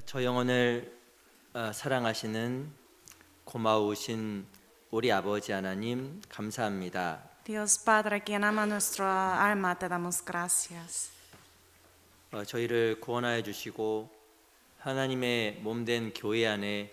저 영혼을 사랑하시는 고마우신 우리 아버지 하나님 감사합니다. Dios Padre, quien ama nuestra alma, te damos gracias. 저희를 구원하여 주시고 하나님의 몸된 교회 안에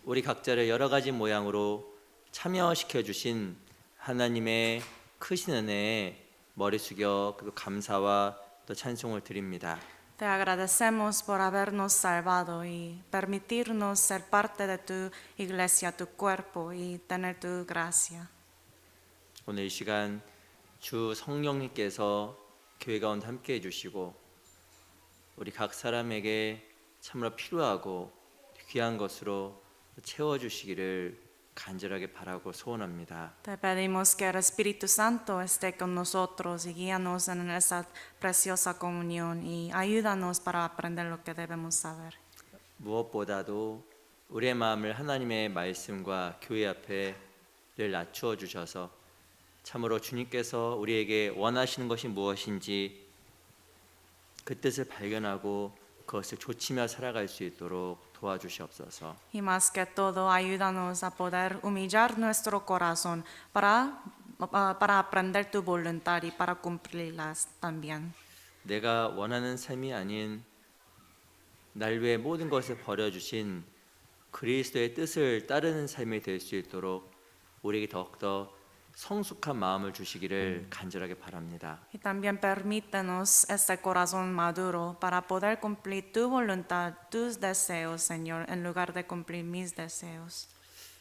우리 각자를 여러 가지 모양으로 참여시켜 주신 하나님의 크신 은혜에 머리 숙여 그 감사와 또 찬송을 드립니다. Te agradecemos por habernos salvado y permitirnos ser parte de tu iglesia, tu cuerpo y tener tu gracia. 오늘 이 시간 주 성령님께서 교회 가운데 함께 해주시고 우리 각 사람에게 참으로 필요하고 귀한 것으로 채워주시기를 간절하게 바라고 소원합니다. Te pedimos que el Espíritu Santo esté con nosotros y guíanos en esa preciosa comunión y ayúdanos para aprender lo que debemos saber. 무엇보다도 우리의 마음을 하나님의 말씀과 교회 앞에 늘 낮추어 주셔서 참으로 주님께서 우리에게 원하시는 것이 무엇인지 그 뜻을 발견하고 그것을 좇으며 살아갈 수 있도록 도와주시옵소서. Y más que todo, ayúdanos a poder humillar nuestro corazón para aprender tu voluntad y para cumplirlas también. 내가 원하는 삶이 아닌 날 위해 모든 것을 버려주신 그리스도의 뜻을 따르는 삶이 될 수 있도록 우리에게 더욱더 성숙한 마음을 주시기를 간절하게 바랍니다. Y también permítenos este corazón maduro para poder cumplir tu voluntad, tus deseos, Señor, en lugar de cumplir mis deseos.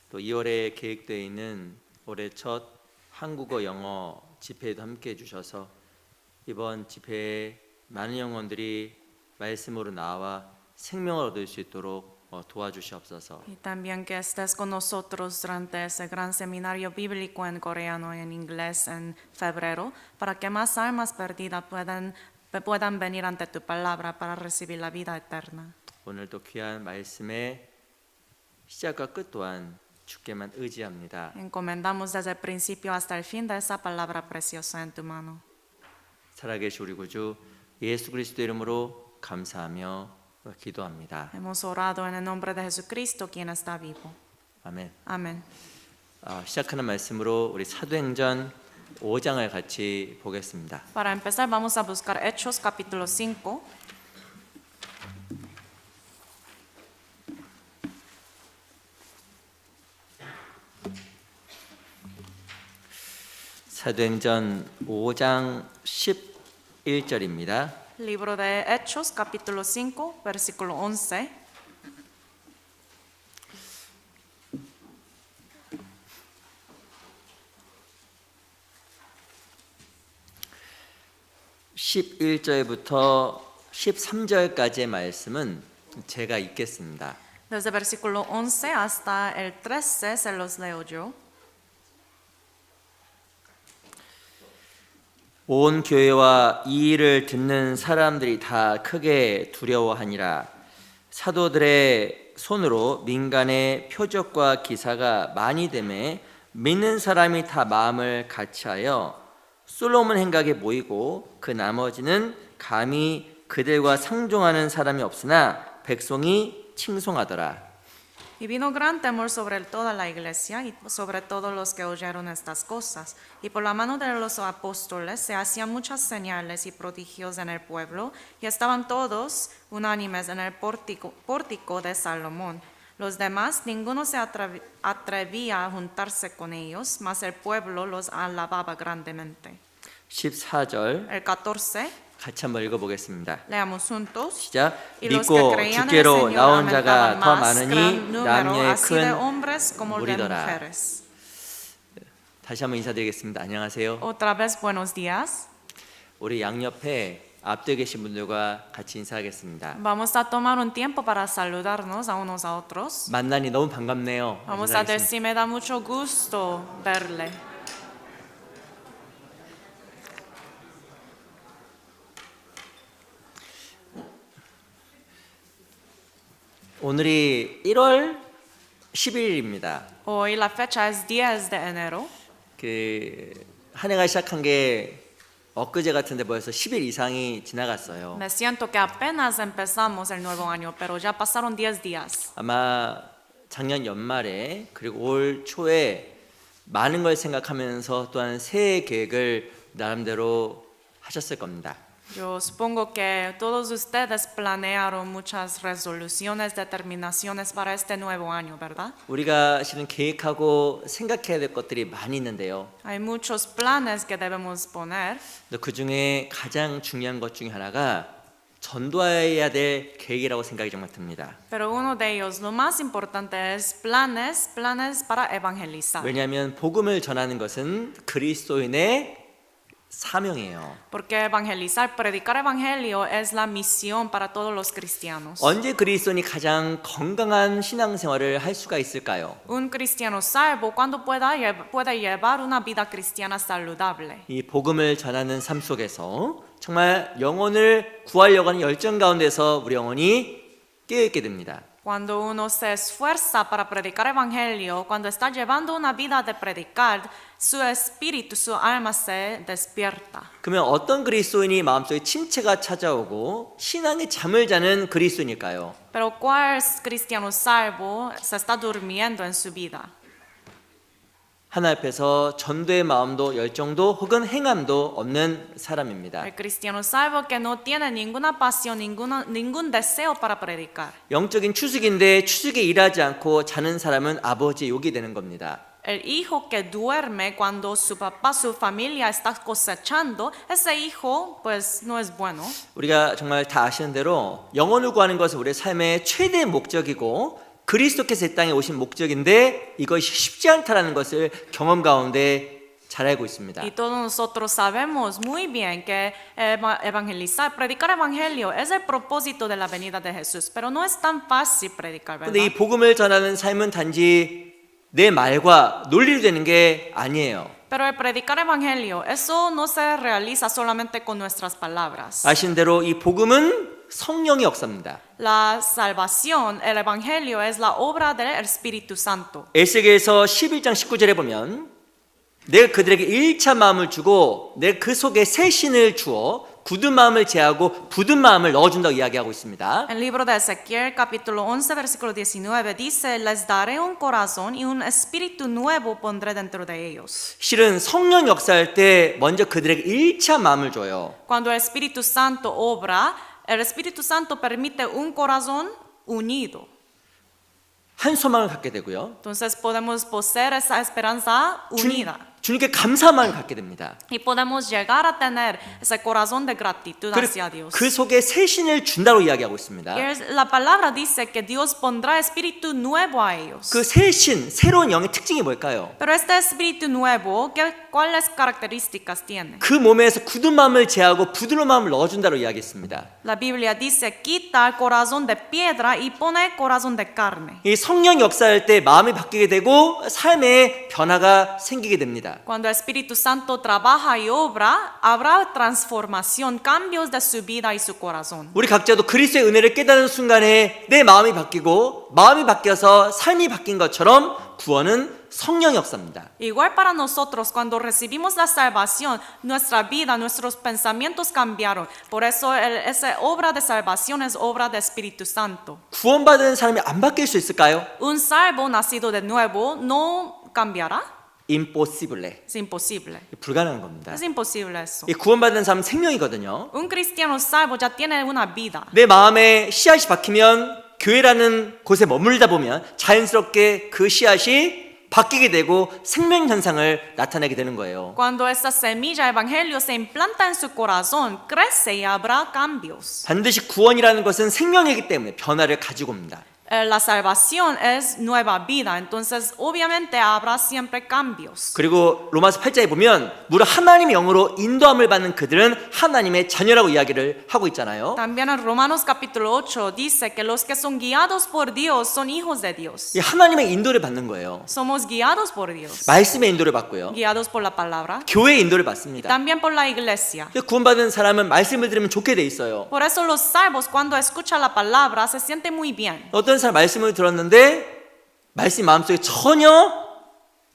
또 2월에 계획되어 있는 올해 첫 한국어 영어 집회에도 함께 해주셔서 이번 집회에 많은 영혼들이 말씀으로 나와 생명을 얻을 수 있도록 도와주시옵소서. Y también que estés con nosotros durante ese gran seminario bíblico en coreano y en inglés en febrero, para que más almas perdidas puedan venir ante tu palabra para recibir la vida eterna. 오늘도 귀한 말씀의 시작과 끝 또한 주께만 의지합니다. Encomendamos desde el principio hasta el fin de esa palabra preciosa en tu mano. 살아계신 우리 구주 예수 그리스도 이름으로 감사하며 기도합니다. Hemos orado en el nombre de Jesucristo, quien está vivo. 아멘. Amén. 시작하는 말씀으로 우리 사도행전 5장을 같이 보겠습니다. Para empezar, vamos a buscar Hechos capítulo 5. 사도행전 5장 11절입니다. Libro de Hechos capítulo 5, versículo 11. (11절부터) (13절까지의) 말씀은 제가 읽겠습니다. Desde versículo 11 hasta el 13 se los leo yo. 온 교회와 이 일을 듣는 사람들이 다 크게 두려워하니라. 사도들의 손으로 민간의 표적과 기사가 많이 되매 믿는 사람이 다 마음을 같이하여 솔로몬 행각에 모이고 그 나머지는 감히 그들과 상종하는 사람이 없으나 백성이 칭송하더라. Y vino gran temor sobre toda la iglesia y sobre todos los que oyeron estas cosas. Y por la mano de los apóstoles se hacían muchas señales y prodigios en el pueblo, y estaban todos unánimes en el pórtico de Salomón. Los demás, ninguno se atrevía a juntarse con ellos, mas el pueblo los alababa grandemente. 14절 El 14, 같이 한번 읽어보겠습니다. leamos juntos. 시작. Y los que 믿고 creían en el 주께로 Señor 나온 자가 aumentaban 더 más, 많으니 gran número, 남녀의 así de 큰 hombres como de 무리더라. mujeres. 다시 한번 인사드리겠습니다. 안녕하세요. Otra vez, buenos días. 우리 양옆에 앞뒤에 계신 분들과 같이 인사하겠습니다. Vamos a tomar un tiempo para saludarnos a unos a otros. 만나니 너무 반갑네요. Vamos a 인사하겠습니다. decir, me da mucho gusto verle. 오늘이 1월 11일입니다. Hoy la fecha es 10 de enero. 한 해가 시작한 게 엊그제 같은데 벌써 10일 이상이 지나갔어요. Me siento que apenas empezamos el nuevo año, pero ya pasaron 10 días. 아마 작년 연말에 그리고 올 초에 많은 걸 생각하면서 또한 새해 계획을 나름대로 하셨을 겁니다. Yo supongo que todos ustedes planearon muchas resoluciones, determinaciones para este nuevo año, ¿verdad? 우리가 실은 계획하고 생각해야 될 것들이 많이 있는데요. Hay muchos planes que debemos poner, 그 중에 가장 중요한 것 중에 하나가 전도해야 될 계획이라고 생각이 정말 듭니다. pero uno de ellos, lo más importante es planes para evangelizar. 왜냐하면 복음을 전하는 것은 그리스도인의 사명이에요. Porque evangelizar, predicar evangelio es la misión para todos los cristianos. 언제 그리스도인이 가장 건강한 신앙생활을 할 수가 있을까요? Un cristiano salvo cuando puede llevar una vida cristiana saludable. 이 복음을 전하는 삶 속에서 정말 영혼을 구하려고 하는 열정 가운데서 우리 영혼이 깨어있게 됩니다. Cuando uno se esfuerza para predicar evangelio, cuando está llevando una vida de predicar, su espíritu, su alma se despierta. 그러면 어떤 그리스도인이 마음속에 침체가 찾아오고 신앙의 잠을 자는 그리스도인일까요? Pero ¿cuál cristiano salvo se está durmiendo en su vida? 하나 앞에서 전도의 마음도 열정도 혹은 행함도 없는 사람입니다. El cristiano salvo que no tiene ninguna pasión, ningún deseo para predicar. 영적인 추수기인데 추수기에 일하지 않고 자는 사람은 아버지의 욕이 되는 겁니다. El hijo que duerme cuando su papá, su familia está cosechando, ese hijo pues no es bueno. 우리가 정말 다 아시는 대로 영혼을 구하는 것은 우리의 삶의 최대 목적이고 그리스도께서 이 땅에 오신 목적인데 이것이 쉽지 않다라는 것을 경험 가운데 잘 알고 있습니다. Y todos nosotros sabemos muy bien que evangelizar, predicar evangelio es el propósito de la venida de Jesús, pero no es tan fácil predicar, 그런데 이 ¿verdad? 복음을 전하는 삶은 단지 내 말과 논리로 되는 게 아니에요. Pero el predicar evangelio, eso no se realiza solamente con nuestras palabras. 아시는 대로 이 복음은 성령의 역사입니다. La salvación, el evangelio es la obra del Espíritu Santo. 에스겔서 11장 19절에 보면 내가 그들에게 1차 마음을 주고 내가 그 속에 새 신을 주어 굳은 마음을 제하고 굳은 마음을 넣어준다고 이야기하고 있습니다. El libro de Ezequiel, capítulo 11, versículo 19, dice, les daré un corazón y un espíritu nuevo pondré dentro de ellos. 실은 성령 역사할 때 먼저 그들에게 1차 마음을 줘요. Cuando el Espíritu Santo obra, el Espíritu Santo permite un corazón unido. 한 소망을 갖게 되고요. Entonces podemos poseer esa esperanza unida. 주님께 감사한 마음을 갖게 됩니다. Y podemos llegar a tener ese corazón de gratitud hacia 그리고 Dios. 그 속에 새 신을 준다고 이야기하고 있습니다. La palabra dice que Dios pondrá espíritu nuevo a ellos. 그 새 신, 새로운 영의 특징이 뭘까요? Pero este espíritu nuevo, ¿cuáles características tiene? 그 몸에서 굳은 마음을 제하고 부드러운 마음을 넣어준다고 이야기했습니다. La Biblia dice, quita el corazón de piedra y pone el corazón de carne. 이 성령 역사할 때 마음이 바뀌게 되고 삶의 변화가 생기게 됩니다. Cuando el Espíritu Santo trabaja y obra, habrá transformación, cambios de su vida y su corazón. 우리 각자도 그리스도의 은혜를 깨닫는 순간에 내 마음이 바뀌고 마음이 바뀌어서 삶이 바뀐 것처럼 구원은 성령 역사입니다. Igual para nosotros, cuando recibimos la salvación, nuestra vida, nuestros pensamientos cambiaron. Por eso esa obra de salvación es obra del Espíritu Santo. 구원받은 사람이 안 바뀔 수 있을까요? Un salvo nacido de nuevo no cambiará. Impossible. Es imposible. 불가능한 겁니다. Es imposible eso. 이 구원받은 사람은 생명이거든요. Un cristiano salvo ya tiene una vida. 내 마음에 씨앗이 박히면 교회라는 곳에 머물다 보면 자연스럽게 그 씨앗이 바뀌게 되고 생명 현상을 나타내게 되는 거예요. Cuando esa semilla evangelio se implanta en su corazón, crece y habrá cambios. 반드시 구원이라는 것은 생명이기 때문에 변화를 가지고 옵니다. La salvación es nueva vida, entonces obviamente habrá siempre cambios. 그리고 로마서 8장에 보면 무릇 하나님의 영으로 인도함을 받는 그들은 하나님의 자녀라고 이야기를 하고 있잖아요. También en Romanos capítulo 8 dice que los que son guiados por Dios son hijos de Dios. 이 하나님의 인도를 받는 거예요. Somos guiados por Dios, 말씀의 인도를 받고요. guiados por la palabra, 교회의 인도를 받습니다. también por la iglesia. 구원받은 사람은 말씀을 들으면 좋게 돼 있어요. Por eso los salvos cuando escuchan la palabra se sienten muy bien. 어떤 사람 말씀을 들었는데 말씀이 마음속에 전혀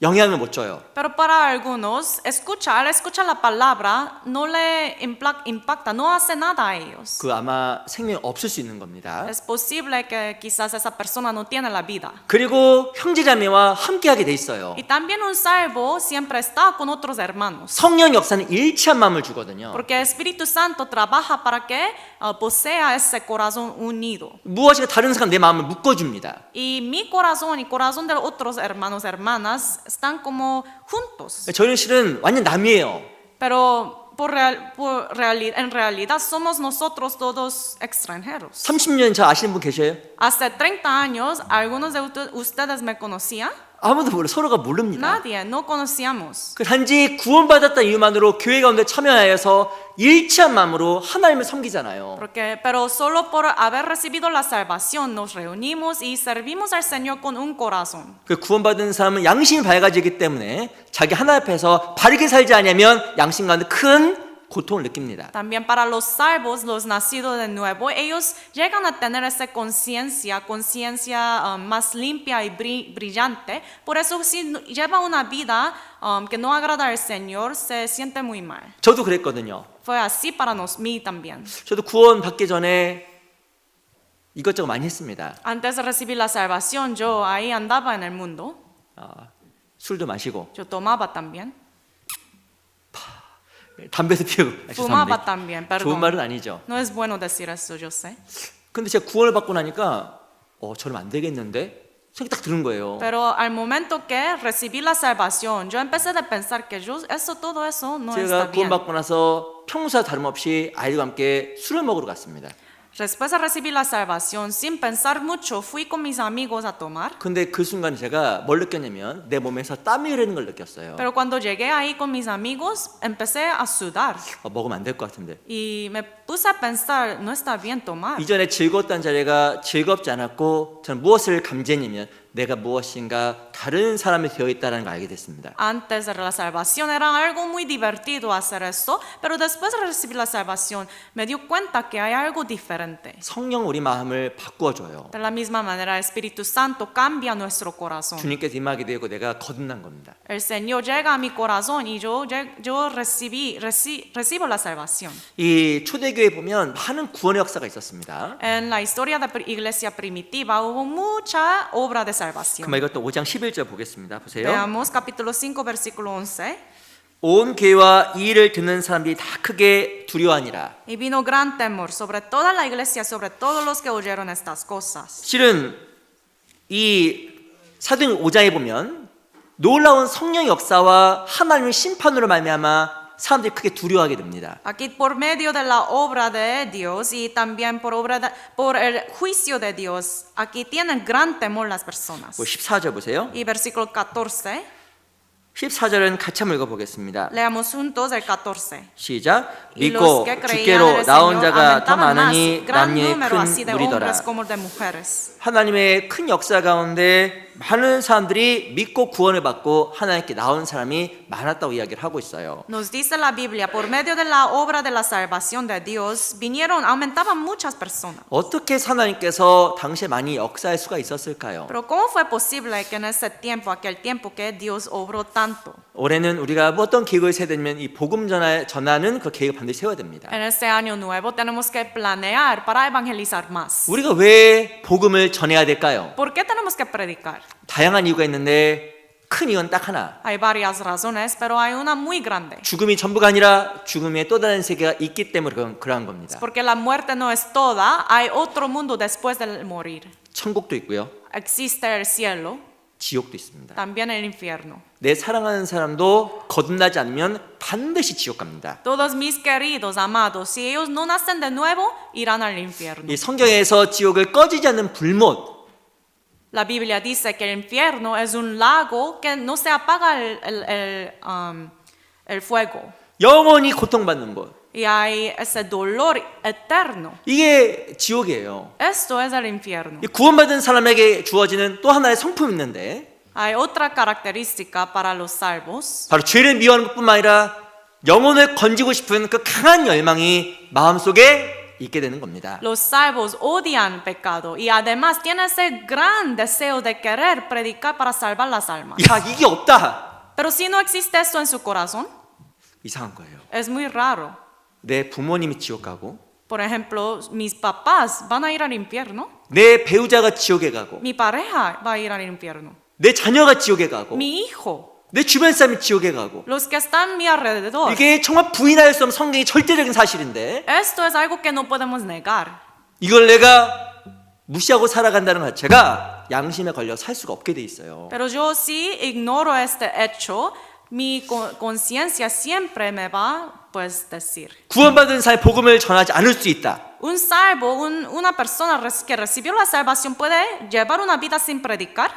영향을 못 줘요. Pero para algunos, al escuchar la palabra no le impacta, no hace nada a ellos. 그 아마 생명이 없을 수 있는 겁니다. Es posible que quizás esa persona no tiene la vida. 그리고 형제자매와 함께하게 돼 있어요. Y también un salvo siempre está con otros hermanos. 성령 역사는 일치한 마음을 주거든요. Porque el Espíritu Santo trabaja para que posea ese corazón unido. 무엇인가 다른 사람 내 마음을 묶어줍니다. Y mi corazón y corazón de los otros hermanos, hermanas, están como juntos. 저희는 실은 완전 남이에요. Pero en realidad somos nosotros todos extranjeros. 30년 저 아시는 분 계셔요? Hace 30 años, algunos de ustedes me conocían. 아무도 몰라. 서로가 모릅니다. Nadie, no conocíamos. 그 단지 구원받았다는 이유만으로 교회 가운데 참여하여서 일치한 마음으로 하나님을 섬기잖아요. Pero solo por haber recibido la salvación nos reunimos y servimos al Señor con un corazón. 그 구원받은 사람은 양심이 밝아지기 때문에 자기 하나님 앞에서 바르게 살지 않으면 양심 가운데 큰 고통을 느낍니다. También para los salvos, los nacidos de nuevo, ellos llegan a tener esa conciencia más limpia y brillante. Por eso si lleva una vida que no agrada al Señor, se siente muy mal. 저도 그랬거든요. Fue así para mí también. 저도 구원 받기 전에 이것저것 많이 했습니다. Antes de recibir la salvación, yo ahí andaba en el mundo. 술도 마시고 Yo tomaba también. 담배도 피우고. Fumaba también, 좋은 perdón. 말은 아니죠. No es bueno decir eso, yo sé. 근데 제가 구원을 받고 나니까 저러면 안 되겠는데 생각이 딱 드는 거예요. Pero al momento que recibí la salvación, yo empecé a pensar que todo eso no está 제가 bien. 구원받고 나서 평소와 다름없이 아이들과 함께 술을 먹으러 갔습니다. Después de recibir la salvación, sin pensar mucho, fui con mis amigos a tomar. 근데 그 순간 제가 뭘 느꼈냐면 내 몸에서 땀이 흐르는 걸 느꼈어요. Pero cuando llegué ahí con mis amigos, empecé a sudar. 먹으면 안 될 것 같은데. Y me puse a pensar, no está bien tomar. 이전에 즐거웠던 자리가 즐겁지 않았고 저는 무엇을 감지했냐면 내가 무엇인가 다른 사람이 되어 있다는 걸 알게 됐습니다. Antes de la salvación era algo muy divertido hacer eso, pero después de recibir la salvación me dio cuenta que hay algo diferente. 성령 우리 마음을 바꾸어줘요. De la misma manera, el Espíritu Santo cambia nuestro corazón. 주님께서 임하게 되고 내가 거듭난 겁니다. El Señor llega a mi corazón y yo recibo la salvación. 이 초대교회 보면 많은 구원의 역사가 있었습니다. En la historia de la iglesia primitiva hubo mucha obra de salvación. 그럼 이것도 5장 11절 보겠습니다. 보세요. Veamos capítulo 5 versículo 11. 온 교회와 이 일을 듣는 사람들이 다 크게 두려워하니라. Y vino gran temor sobre toda la iglesia, sobre todos los que oyeron estas cosas. 실은 이 사도행 5장에 보면 놀라운 성령 역사와 하나님의 심판으로 말미암아 사람들이 크게 두려워하게 됩니다. Aquí por medio de la obra de Dios y también por el juicio de Dios, aquí tienen gran temor las personas. 14절 보세요. Y versículo 14, 14절은 같이 한번 읽어보겠습니다. leamos juntos el 14. 시작. Y los 믿고 que creían en 주께로 el 나온 Señor 자가 더 aumentaban más, 많으니 gran 남녀의 número así 큰 de 무리더라. hombres como de mujeres. 하나님의 큰 역사 가운데 많은 사람들이 믿고 구원을 받고 하나님께 나온 사람이 많았다고 이야기를 하고 있어요. Nos dice la Biblia, por medio de la obra de la salvación de Dios, aumentaban muchas personas. 어떻게 하나님께서 당시에 많이 역사할 수가 있었을까요? Pero ¿cómo fue posible que en ese tiempo, aquel tiempo que Dios obró tanto? 올해는 우리가 어떤 계획을 세야 되면 이 복음 전하는 그 계획을 반드시 세워야 됩니다. En este año nuevo tenemos que planear para evangelizar más. 우리가 왜 복음을 전해야 될까요? ¿Por qué tenemos que predicar? 다양한 이유가 있는데 큰 이유는 딱 하나. Hay varias razones, pero hay una muy grande. 죽음이 전부가 아니라 죽음의 또 다른 세계가 있기 때문에 그러한 겁니다. Porque la muerte no es toda, hay otro mundo después de morir. 천국도 있고요. Existe el cielo, 지옥도 있습니다. también el infierno. 내 사랑하는 사람도 거듭나지 않으면 반드시 지옥 갑니다. Todos mis queridos, amados, si ellos no nacen de nuevo, irán al infierno. 이 성경에서 지옥을 꺼지지 않는 불못, La Biblia dice que el infierno es un lago que no se apaga el fuego. 영원히 고통받는 곳. Y hay ese dolor eterno. 이게 지옥이에요. Esto es el infierno. 이 구원받은 사람에게 주어지는 또 하나의 성품이 있는데 Hay otra característica para los salvos. 바로 죄를 미워하는 것뿐만 아니라 영혼을 건지고 싶은 그 강한 열망이 마음속에 있게 되는 겁니다. Los salvos odian pecado y además tienen ese gran deseo de querer predicar para salvar las almas. 야, 이게 없다. Pero si no existe esto en su corazón, 이상한 거예요. es muy raro. 내 부모님이 지옥 가고 Por ejemplo, mis papás van a ir al infierno, 내 배우자가 지옥에 가고 mi pareja va a ir al infierno, 내 자녀가 지옥에 가고 mi hijo, 내 주변 사람이 지옥에 가고 los que están a mi alrededor. 이게 정말 부인할 수 없는 성경의 절대적인 사실인데 Esto es algo que no podemos negar. 이걸 내가 무시하고 살아간다는 것 자체가 양심에 걸려 살 수가 없게 돼 있어요. Pero yo sí ignoro este hecho, mi conciencia siempre me va pues decir. 구원받은 사람이 복음을 전하지 않을 수 있다. Un salvo, una persona que recibió la salvación puede llevar una vida sin predicar.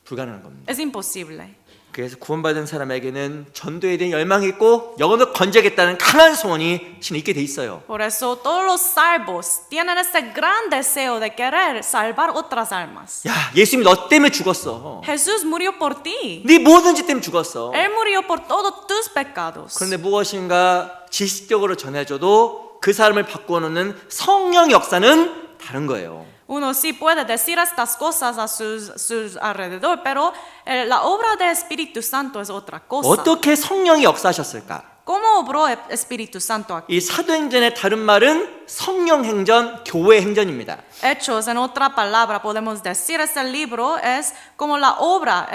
불가능한 겁니다. Es imposible. 그래서 구원받은 사람에게는 전도에 대한 열망이 있고 영혼을 건져야겠다는 강한 소원이 신 있게 돼 있어요. Por eso todos los salvos tienen ese gran deseo de querer salvar otras almas. 야, 예수님이 너 때문에 죽었어. Jesús murió por ti. 네 모든 죄 때문에 죽었어. Él murió por todos tus pecados. 그런데 무엇인가 지식적으로 전해줘도 그 사람을 바꾸어놓는 성령 역사는 다른 거예요. Uno sí puede decir estas cosas a sus alrededor, pero la obra del Espíritu Santo es otra cosa. 어떻게 성령이 역사하셨을까? ¿Cómo obró el Espíritu Santo aquí? 이 사도행전의 다른 말은 성령 행전, 교회 행전입니다. Hechos, en otra palabra, podemos decir, este libro es como la obra,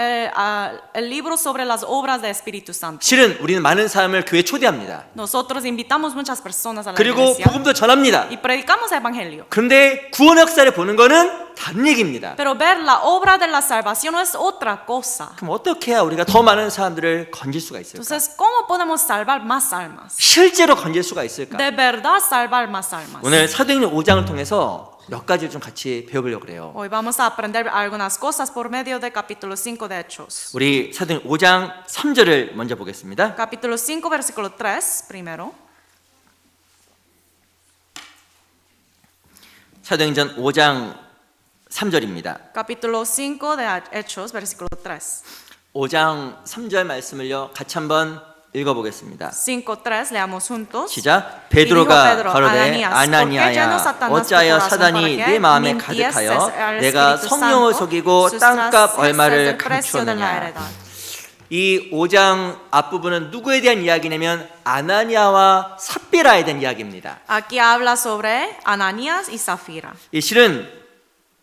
el libro sobre las obras del Espíritu Santo. 실은 우리는 많은 사람을 교회에 초대합니다. Nosotros invitamos muchas personas a la 그리고 iglesia 복음도 전합니다. y predicamos el Evangelio. 그런데 구원 역사를 보는 거는 다른 얘기입니다. Pero ver la obra de la salvación es otra cosa. 그럼 어떻게 해야 우리가 더 많은 사람들을 건질 수가 있을까? Entonces, ¿cómo podemos salvar más almas? 실제로 건질 수가 있을까? De verdad salvar más almas. 오늘 사도행전 5장을 통해서 몇 가지를 좀 같이 배워보려고 그래요. Hoy vamos a aprender algunas cosas por medio del capítulo 5 de Hechos. 우리 사도행전 5장 3절을 먼저 보겠습니다. Capítulo 5, versículo 3, primero. 사도행전 5장 3절입니다. Capítulo 5 de Hechos, versículo 3. 5장 3절 말씀을요 같이 한번 읽어보겠습니다. 5:3 leamos juntos. 시작. Y dijo 베드로가 Pedro, 가로되 아나니아야 어찌하여 사단이 내 마음에 가득하여 내가 성령을 속이고 땅값 얼마를 감추었느냐. 이 5장 앞부분은 누구에 대한 이야기냐면 아나니아와 삽비라에 대한 이야기입니다. Aquí habla sobre Ananías y Zafira. 이 실은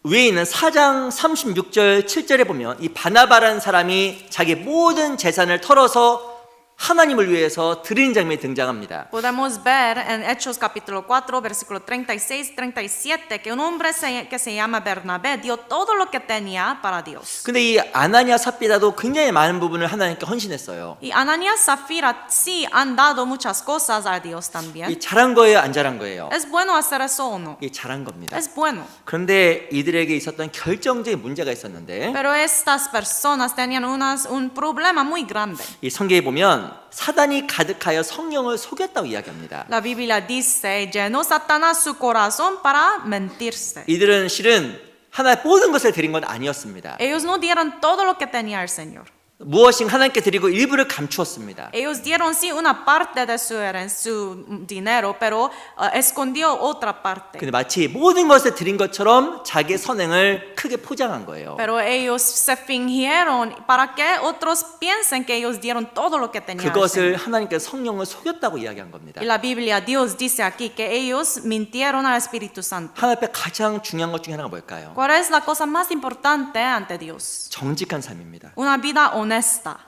위에 있는 4장 36절 7절에 보면 이 바나바라는 사람이 자기 모든 재산을 털어서 하나님을 위해서 드리는 장면이 등장합니다. Podemos ver en Hechos capítulo 4, versículo 36, 37, que un hombre que se llama Bernabé dio todo lo que tenía para Dios. 근데 이 아나니아 삽비라도 굉장히 많은 부분을 하나님께 헌신했어요. Y Ananías y Zafira sí han dado muchas cosas a Dios también. 이 잘한 거예요, 안 잘한 거예요? ¿Es bueno hacer eso o no? 이 잘한 겁니다. Es bueno. 그런데 이들에게 있었던 결정적인 문제가 있었는데 Pero estas personas tenían un problema muy grande. 이 성경에 보면 사단이 가득하여 성령을 속였다고 이야기합니다. La Biblia dice, llenó Satanás su corazón para mentirse. 이들은 실은 하나의 모든 것을 드린 건 아니었습니다. Ellos no dieron todo lo que tenía el Señor. 무엇인가 하나님께 드리고 일부를 감추었습니다. Ellos dieron sí una parte de su dinero, pero escondió otra parte. 근데 마치 모든 것을 드린 것처럼 자기의 선행을 크게 포장한 거예요. Pero ellos se fingieron para que otros piensen que ellos dieron todo lo que tenían. 그것을 하나님께 성령을 속였다고 이야기한 겁니다. Y la Biblia, Dios dice aquí que ellos mintieron al Espíritu Santo. 하나님 앞에 가장 중요한 것 중에 하나가 뭘까요? ¿Cuál es la cosa más importante ante Dios? 정직한 삶입니다. Una vida honesta.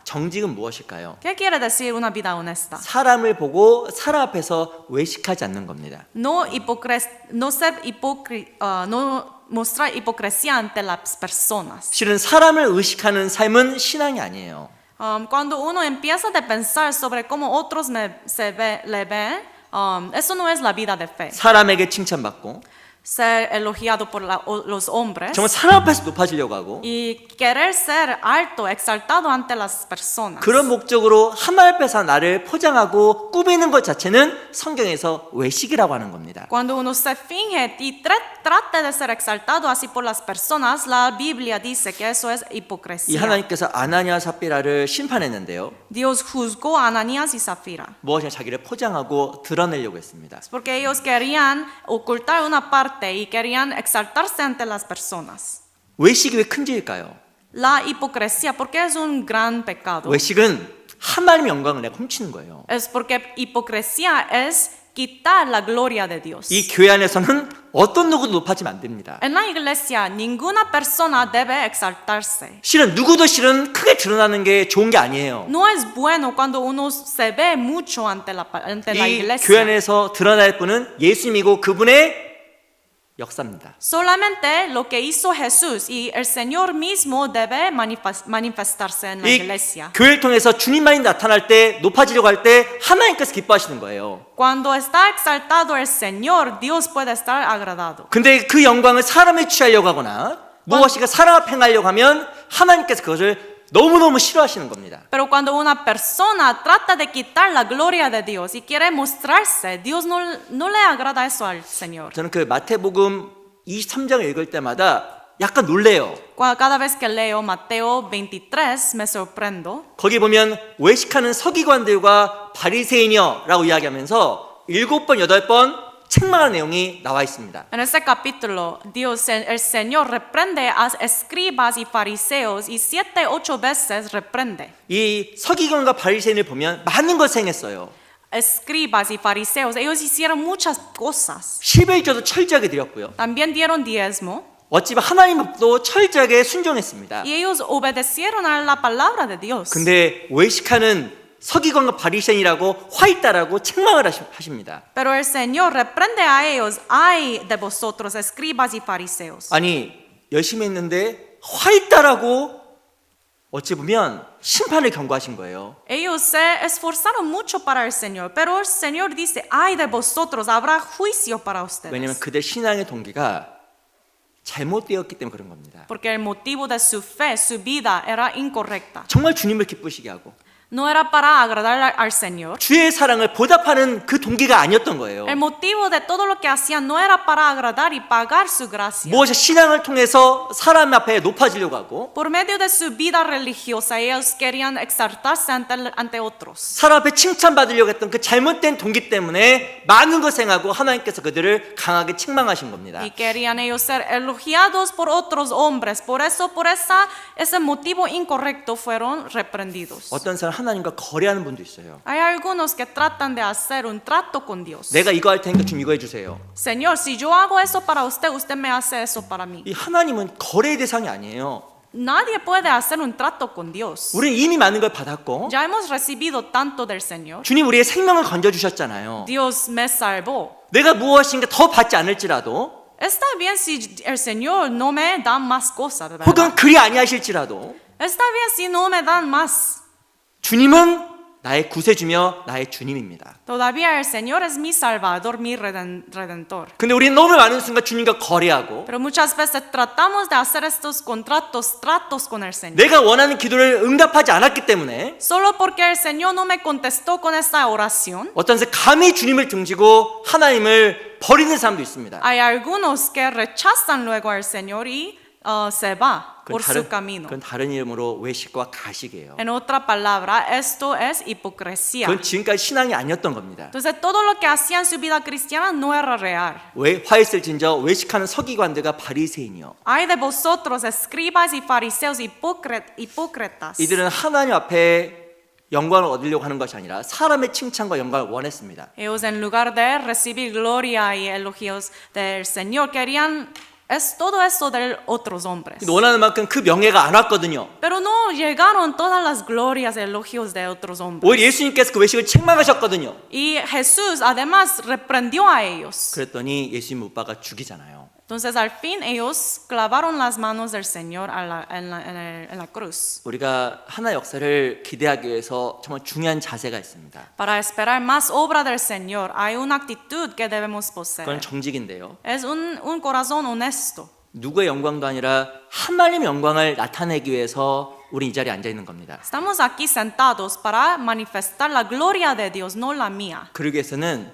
정직은 무엇일까요? ¿Qué quiere decir una vida honesta? 사람을 보고 사람 앞에서 외식하지 않는 겁니다. No mostrar hipocresía ante las personas. 실은 사람을 의식하는 삶은 신앙이 아니에요. Cuando uno empieza a pensar sobre cómo otros le ven, eso no es la vida de fe. 사람에게 칭찬받고 ser elogiado por los hombres 정말 사람 앞에서 높아지려고 하고 y querer ser alto, exaltado ante las personas. 그런 목적으로 하나님 앞에서 나를 포장하고 꾸미는 것 자체는 성경에서 외식이라고 하는 겁니다. Cuando uno se finge y trate de ser exaltado así por las personas, la Biblia dice que eso es 이 hipocresía. 하나님께서 아나니아 삽비라를 심판했는데요. Dios juzgó a Ananías y Zafira 무엇이냐 자기를 포장하고 드러내려고 했습니다. porque ellos querían ocultar una parte y querían exaltarse ante las personas. 외식이 왜 큰지일까요? La hipocresía, porque es un gran pecado. 외식은 하나님의 영광을 내가 훔치는 거예요. Es porque hipocresía es quitar la gloria de Dios. 이 교회 안에서는 어떤 누구도 높아지면 안 됩니다. En la iglesia, ninguna persona debe exaltarse. 실은 누구도 실은 크게 드러나는 게 좋은 게 아니에요. No es bueno cuando uno se ve mucho ante la 이 iglesia. 교회 안에서 드러날 분은 예수님이고 그분의 역사입니다. Solamente lo que hizo Jesús y el Señor mismo debe manifestarse en la 이 iglesia. 교회를 통해서 주님만이 나타날 때 높아지려고 할 때 하나님께서 기뻐하시는 거예요. Cuando está exaltado el Señor, Dios puede estar agradado. 근데 그 영광을 사람에 취하려고 하거나 무엇인가 사람 앞에 행하려고 하면 하나님께서 그것을 너무너무 싫어하시는 겁니다. Pero cuando una persona trata de quitar la gloria de Dios y quiere mostrarse, Dios no le agrada eso al Señor. 저는 그 마태복음 23장을 읽을 때마다 약간 놀래요. Cada vez que leo Mateo 23 me sorprendo. 거기 보면 외식하는 서기관들과 바리새인이여라고 이야기하면서 7번, 8번 책망하는 내용이 나와 있습니다. En ese capítulo, el Señor reprende a escribas y fariseos y 7, 8 veces reprende. 이 서기관과 바리새인을 보면 많은 것을 행했어요. Escribas y fariseos, ellos hicieron muchas cosas. 11조도 철저하게 드렸고요. También dieron diezmo 어찌 보면 하나님도 철저하게 순종했습니다. y ellos obedecieron a la palabra de Dios. 근데 외식하는 서기관과 바리새인이라고 화있다라고 책망을 하십니다. Pero el Señor reprende a ellos, ay de vosotros, escribas y fariseos. 아니 열심히 했는데 화있다라고 어찌 보면 심판을 경고하신 거예요. Ellos se esforzaron mucho para el Señor, pero el Señor dice, ay de vosotros, habrá juicio para 왜냐하면 ustedes. 그들 신앙의 동기가 잘못되었기 때문에 그런 겁니다. Porque el motivo de su fe, su vida era incorrecta. 정말 주님을 기쁘시게 하고 No era para agradar al Señor. 주의 사랑을 보답하는 그 동기가 아니었던 거예요. El motivo de todo lo que hacían no era para agradar y pagar su gracia. 무엇이 신앙을 통해서 사람 앞에 높아지려고 하고 Por medio de su vida religiosa, ellos querían exaltarse ante otros. 사람 앞에 칭찬받으려고 했던 그 잘못된 동기 때문에 많은 것을 행하고 하나님께서 그들을 강하게 책망하신 겁니다. Y querían ellos ser elogiados por otros hombres. Por eso, ese motivo incorrecto fueron reprendidos. 어떤 사람 하나님과 거래하는 분도 있어요. Hay algunos que tratan de hacer un trato con Dios. 내가 이거 할 테니까 좀 이거 해주세요. Señor, si yo hago eso para usted, usted me hace eso para mí. 이 하나님은 거래의 대상이 아니에요. Nadie puede hacer un trato con Dios. 우리는 이미 많은 걸 받았고 Ya hemos recibido tanto del Señor. 주님 우리의 생명을 건져주셨잖아요. Dios me salvó. 내가 무엇인가 더 받지 않을지라도 Está bien si el Señor no me da más cosas, ¿verdad? 혹은 그리 아니하실지라도 Está bien si no me dan más. 주님은 나의 구세주며 나의 주님입니다. Todavía el Señor es mi Salvador, mi Redentor. 근데 우리는 너무 많은 순간 주님과 거래하고 Pero muchas veces tratamos de hacer estos tratos con el Señor. 내가 원하는 기도를 응답하지 않았기 때문에 Solo porque el Señor no me contestó con esta oración. 어떤 사 감히 주님을 등지고 하나님을 버리는 사람도 있습니다. Hay algunos que rechazan luego al Señor y se va por su camino. 그건 다른 이름으로 외식과 가식이에요. En otra palabra, esto es hipocresía. 그건 지금까지 신앙이 아니었던 겁니다. Entonces, todo lo que hacía en su vida cristiana no era real. 왜 화있을진저 외식하는 서기관들과 바리새인이요. Ay de vosotros, escribas y fariseos hipócritas. 이들은 하나님 앞에 영광을 얻으려고 하는 것이 아니라 사람의 칭찬과 영광을 원했습니다. Ellos en lugar de recibir gloria y elogios del Señor querían todo eso de otros hombres. 원하는 만큼 그 명예가 안 왔거든요. Pero no llegaron todas las glorias y elogios de otros hombres. 오히려 예수님께서 그 외식을 책망하셨거든요. Y Jesús además reprendió a ellos. 그랬더니 예수님 오빠가 죽이잖아요. Entonces al fin ellos clavaron las manos del Señor en la cruz. 우리가 하나의 역사를 기대하기 위해서 정말 중요한 자세가 있습니다. Para esperar más obra del Señor hay una actitud que debemos 그건 poseer. 정직인데요. Es un corazón honesto. 누구의 영광도 아니라 하나님의 영광을 나타내기 위해서 우리 이 자리에 앉아 있는 겁니다. Estamos aquí sentados para manifestar la gloria de Dios, no la mía. 그러기 위해서는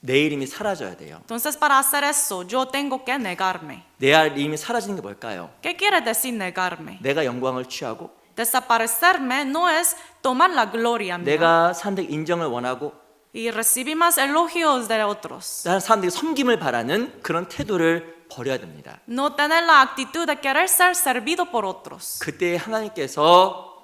내 이름이 사라져야 돼요. Entonces para hacer eso yo tengo que negarme. 내 이름이 사라지는 게 뭘까요? ¿Qué quiere decir negarme? 내가 영광을 취하고 Desaparecerme no es tomar la gloria mía 내가 사람들 인정을 원하고 y recibir más elogios de otros. 다른 사람들이 섬김을 바라는 그런 태도를 버려야 됩니다. No tener la actitud de querer ser servido por otros. 그때 하나님께서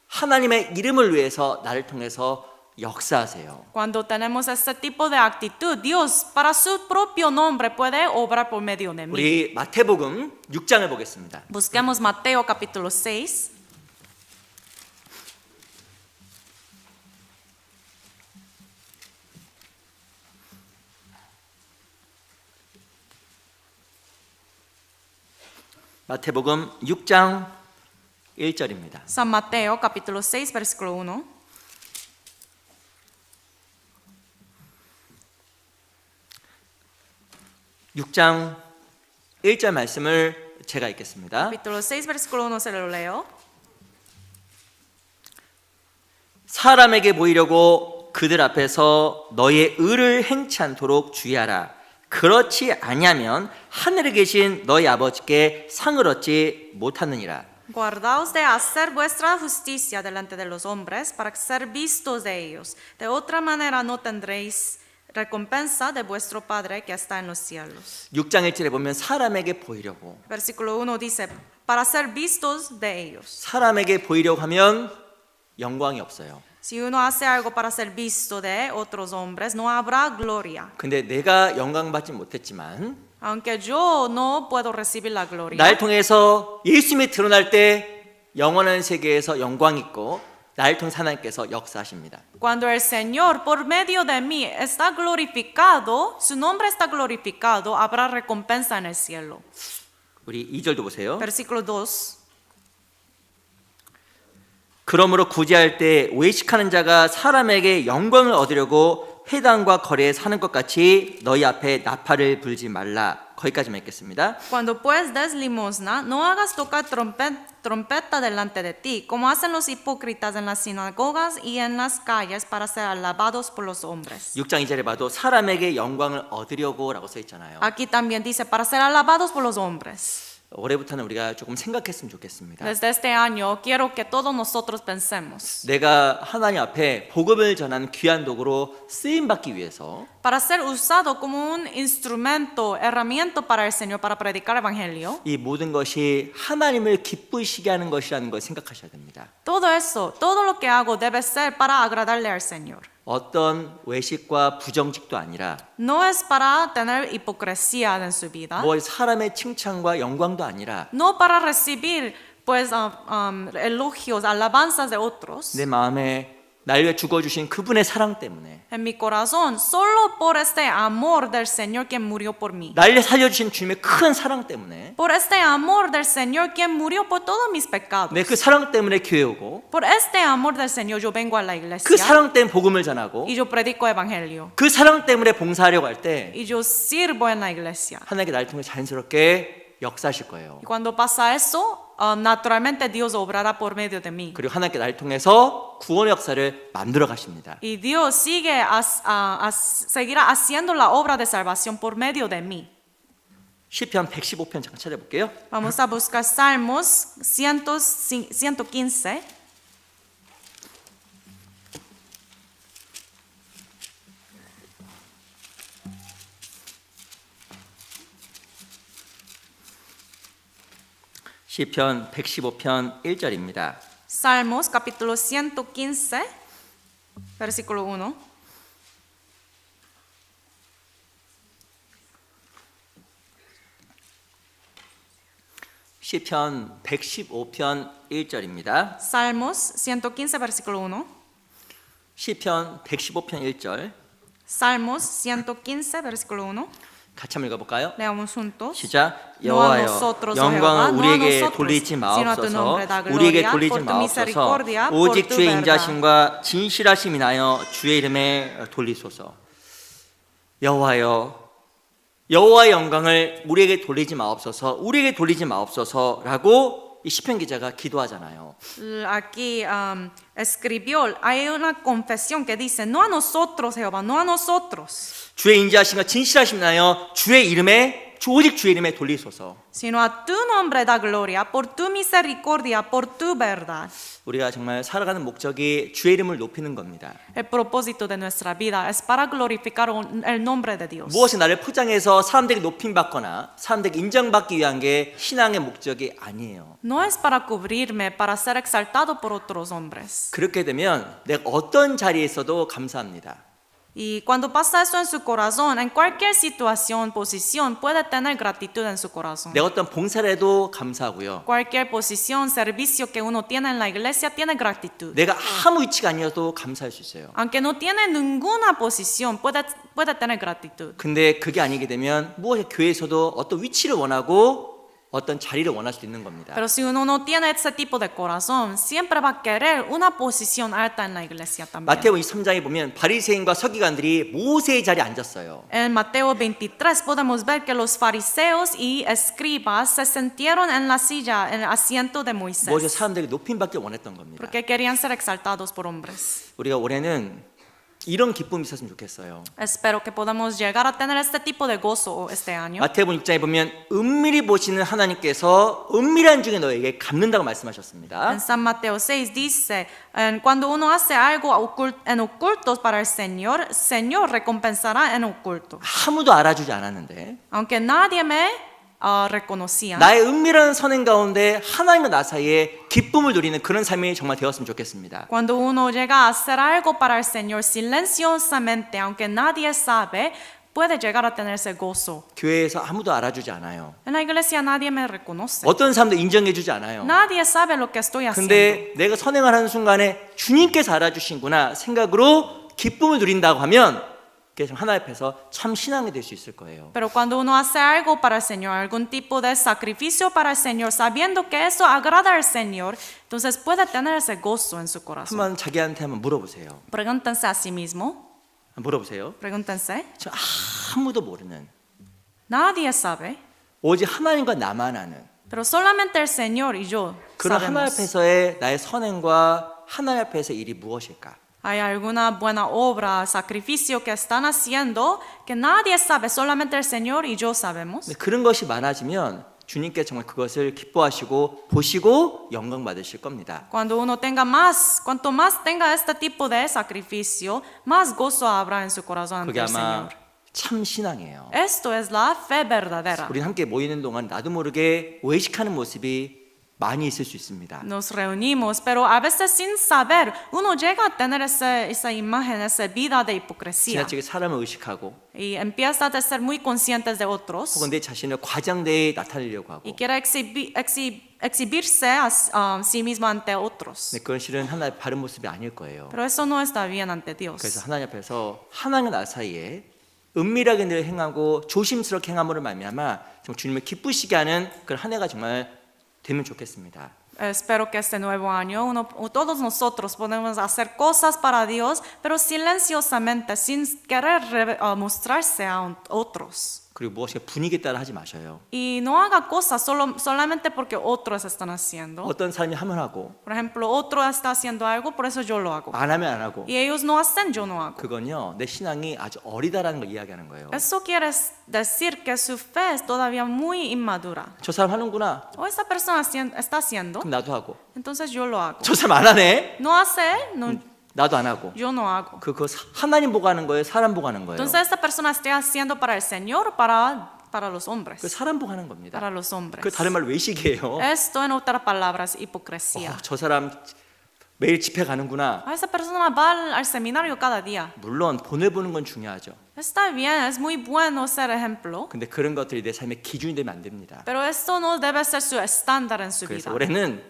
하나님의 이름을 위해서 나를 통해서 역사하세요. Cuando tenemos ese tipo de actitud, Dios para su propio nombre puede obrar por medio de mí. 우리 마태복음 6장을 보겠습니다. Busquemos Mateo capítulo 6. 마태복음 6장 1절입니다. San Mateo capítulo 6 versículo 1. 육 장 1절 말씀을 제가 읽겠습니다. Capítulo 6 versículo 1 se lo leo. 사람에게 보이려고 그들 앞에서 너의 의를 행치 않도록 주의하라. 그렇지 아니하면 하늘에 계신 너희 아버지께 상을 얻지 못하느니라. Guardaos de hacer vuestra justicia delante de los hombres para ser vistos de ellos. De otra manera no tendréis recompensa de vuestro Padre que está en los cielos. 6장 1절에 보면 사람에게 보이려고. Versículo 1 dice, para ser vistos de ellos. 사람에게 보이려고 하면 영광이 없어요. Si uno hace algo para ser visto de otros hombres, no habrá gloria. 근데 내가 영광 받지 못했지만 Aunque yo no puedo recibir la gloria. 날 통해서 예수님이 드러날 때 영원한 세계에서 영광이 있고 날 통해서 하나님께서 역사하십니다. Cuando el Señor por medio de mí está glorificado, su nombre está glorificado, habrá recompensa en el cielo. 우리 2절도 보세요. Versículo 2. 그러므로 구제할 때 외식하는 자가 사람에게 영광을 얻으려고 회당과 거리에 사는 것 같이 너희 앞에 나팔을 불지 말라. 거기까지만 읽겠습니다. Cuando pues des limosna, no hagas tocar trompeta delante de ti, como hacen los hipócritas en las sinagogas y en las calles para ser alabados por los hombres. 6장 2절에 봐도 사람에게 영광을 얻으려고 라고 써 있잖아요. Aquí también dice, para ser alabados por los hombres. 올해부터는 우리가 조금 생각했으면 좋겠습니다. Desde este año quiero que todos nosotros pensemos. 내가 하나님 앞에 복음을 전하는 귀한 도구로 쓰임 받기 위해서 Para ser usado como un instrumento, herramienta para el Señor, para predicar el Evangelio. 이 모든 것이 하나님을 기쁘시게 하는 것이라는 걸 생각하셔야 됩니다. Todo eso, todo lo que hago debe ser para agradarle al Señor. 어떤 외식과 부정직도 아니라 No es para tener hipocresía en su vida. 뭐 사람의 칭찬과 영광도 아니라 No para recibir pues elogios, alabanzas de otros. 내 마음에 날 위해 죽어주신 그분의 사랑 때문에 En mi corazón, solo por este amor del Señor quien murió por mí. 날 위해 살려주신 주님의 큰 사랑 때문에 Por este amor del Señor quien murió por todos mis pecados. 내 그 사랑 때문에 교회 오고 Por este amor del Señor yo vengo a la iglesia 그 사랑 때문에 복음을 전하고 y yo predico evangelio. 그 사랑 때문에 봉사하려고 할 때 Y yo sirvo en la iglesia. 하나님께 날 통해 자연스럽게 역사하실 거예요. Y cuando pasa eso, naturalmente Dios obrará por medio de mí. 그리고 하나님께 날 통해서 구원의 역사를 만들어 가십니다. Y Dios seguirá haciendo la obra de salvación por medio de mí. 시편 115편 잠깐 찾아볼게요. Vamos a buscar Salmos 115. 시편 115편 1절입니다. Salmos capítulo 115, versículo 1. 시편 115편 1절입니다. Salmos 115, versículo 1. 시편 115편 1절. Salmos 115, versículo 1. 같이 한번 읽어볼까요? Leamos juntos. 시작. No a 여호와여 nosotros, oh Jehová, 영광을 no a 우리에게 nosotros, 돌리지 sino a tu 마옵소서. nombre da 우리에게 gloria 돌리지 por tu 마옵소서. misericordia, por 오직 tu 주의 verdad. 인자심과 진실하심 인하여 주의 이름에 돌리소서. 여호와여 여호와의 영광을 우리에게 돌리지 마옵소서. 우리에게 돌리지 마옵소서라고 이 시편 기자가 기도하잖아요. Aquí escribió, hay una confesión que dice, no a nosotros, Jehová, no a nosotros, 주의 인자심과 진실하심 인하여 주의 이름에 오직 주의 이름에 돌리소서. sino a tu nombre da gloria, por tu misericordia, por tu verdad. 우리가 정말 살아가는 목적이 주의 이름을 높이는 겁니다. El propósito de nuestra vida es para glorificar el nombre de Dios. 무엇이 나를 포장해서 사람들에게 높임받거나 사람들에게 인정받기 위한 게 신앙의 목적이 아니에요. No es para cubrirme, para ser exaltado por otros hombres. 그렇게 되면 내가 어떤 자리에 있어도 감사합니다. Y cuando pasa eso en su corazón, en cualquier situación, posición, puede tener gratitud en su corazón. 내가 어떤 봉사를 해도 감사하고요. Cualquier posición, servicio que uno tiene en la iglesia, tiene gratitud. 내가 아무 위치가 아니어도 감사할 수 있어요. Aunque no tiene ninguna posición, puede tener gratitud. 근데 그게 아니게 되면 무엇이 교회에서도 어떤 위치를 원하고 어떤 자리를 원할 수 있는 겁니다. Pero si uno no tiene ese tipo de corazón, siempre va a querer una posición alta en la iglesia también. 마태복음 23장에 보면 바리새인과 서기관들이 모세의 자리에 앉았어요. En Mateo 23 podemos ver que los fariseos y escribas se sentaron en la silla, en el asiento de 무엇이 Moisés, 사람들에게 높임받기 원했던 겁니다. porque querían ser exaltados por hombres. 우리가 올해는 이런 기쁨이 있었으면 좋겠어요. Espero que podamos llegar a tener este tipo de gozo este año. 마태복음 6장에 보면 은밀히 보시는 하나님께서 은밀한 중에 너에게 갚는다고 말씀하셨습니다. En San Mateo 6 dice, cuando uno hace algo en ocultos para el Señor recompensará en oculto. 아무도 알아주지 않았는데 Aunque nadie me reconocía. 나의 은밀한 선행 가운데 하나님과 나 사이에 기쁨을 누리는 그런 삶이 정말 되었으면 좋겠습니다. Cuando uno llega a hacer algo para el Señor silenciosamente, aunque nadie sabe, puede llegar a tenerse gozo. 교회에서 아무도 알아주지 않아요. En la iglesia nadie me reconoce. 어떤 사람도 인정해주지 않아요. Nadie sabe lo que estoy haciendo. 근데 내가 선행을 하는 순간에 주님께서 알아주신구나 생각으로 기쁨을 누린다고 하면 그게 하나님 앞에서 참 신앙이 될 수 있을 거예요. Pero cuando uno hace algo para el Señor, algún tipo de sacrificio para el Señor, sabiendo que eso agrada al Señor, entonces puede tener ese gozo en su corazón. 한번 자기한테 한번 물어보세요. Pregúntense a sí mismo, 물어보세요. pregúntense. 저 아무도 모르는 Nadie sabe, 오직 하나님과 나만 아는 pero solamente el Señor y yo 그런 하나님 sabemos. 앞에서의 나의 선행과 하나님 앞에서의 일이 무엇일까? Hay alguna buena obra, sacrificio que están haciendo que nadie sabe, solamente el Señor y yo sabemos. 근데 그런 것이 많아지면 주님께 정말 그것을 기뻐하시고 보시고 영광 받으실 겁니다. Cuando uno tenga más, cuanto más tenga este tipo de sacrificio, más gozo habrá en su corazón ante 그게 el 아마 Señor. 참 신앙이에요. Esto es la fe verdadera. 우리 함께 모이는 동안 나도 모르게 외식하는 모습이 많이 있을 수 있습니다. Nos reunimos, pero a veces sin saber, uno llega a tener esa imagen, esa vida de hipocresía. 지나치게 사람을 의식하고 Y empieza a ser muy conscientes de otros. 혹은 내 자신을 과장되게 나타내려고 하고 Y quiere exhibirse a sí mismo ante otros. 근데 그건 실은 하나의 바른 모습이 아닐 거예요. Pero eso no está bien ante Dios. 그래서 하나님 앞에서 하나님과 나 사이에 은밀하게 늘 행하고 조심스럽게 행함으로 말미암아 정말 주님을 기쁘시게 하는 그런 한 해가 정말 되면 좋겠습니다. Espero que este nuevo año todos nosotros podemos hacer cosas para Dios, pero silenciosamente, sin querer mostrarse a otros. 그리고 무엇인가 분위기에 따라 하지 마셔요. Y no haga cosas solamente porque otros están haciendo. 어떤 사람이 하면 하고 Por ejemplo, otro está haciendo algo, por eso yo lo hago. 안 하면 안 하고 Y ellos no hacen, yo no hago. 그건요 내 신앙이 아주 어리다라는 걸 이야기하는 거예요. Eso quiere decir que su fe es todavía muy inmadura. 저 사람 하는구나. O esta persona está haciendo, 그럼 나도 하고. entonces yo lo hago. 저 사람 안 하네. No hace, no, 나도 안 하고. yo no hago. 그거 하나님 보고 하는 거예요. 사람 보고 하는 거예요. Entonces esta persona está haciendo para el Señor o para los hombres. 그 사람 보고 하는 겁니다. Para los hombres. 그 다른 말 외식이에요. Esto en otras palabras, hipocresía. 저 사람 매일 집회 가는구나. Esa persona va al seminario cada día. 물론 보내보는 건 중요하죠. Está bien, es muy bueno ser ejemplo, 근데 그런 것들이 내 삶의 기준이 되면 안 됩니다. pero esto no debe ser su estándar en su 그래서 vida. 올해는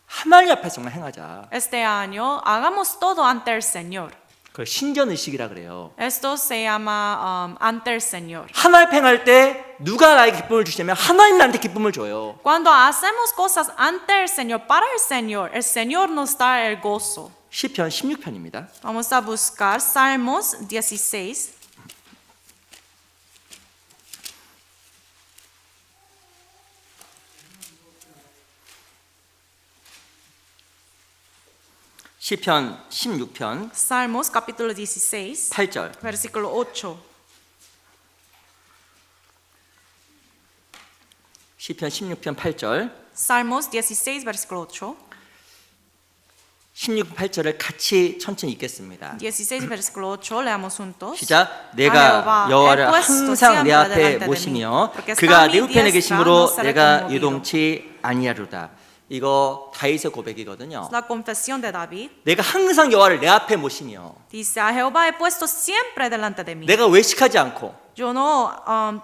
하나님 앞에 정말 행하자. Este año hagamos todo ante el Señor. 그걸 신전 의식이라 그래요. Esto se llama ante el Señor. 하나님 행할 때 누가 나에게 기쁨을 주시냐면 하나님 나한테 기쁨을 줘요. Cuando hacemos cosas ante el Señor, para el Señor nos da el gozo. 시편 16편입니다. Vamos a buscar Salmos 16. 시편 16편 Salmos capítulo 16, 8절. versículo 8. 시편 16편 8절. Salmos 16, versículo 8. 16편 8절을 같이 천천히 읽겠습니다. 16, versículo 8, leamos juntos. 시작. 내가 여호와를 항상 내 앞에 모시며 그가 내 우편에 계심으로 내가 유동치 아니하리로다. 이거 다윗의 고백이거든요. La confesión de David. 내가 항상 여호와를 내 앞에 모시며 Dice, a Jehová he puesto siempre delante de mí. 내가 외식하지 않고 Yo no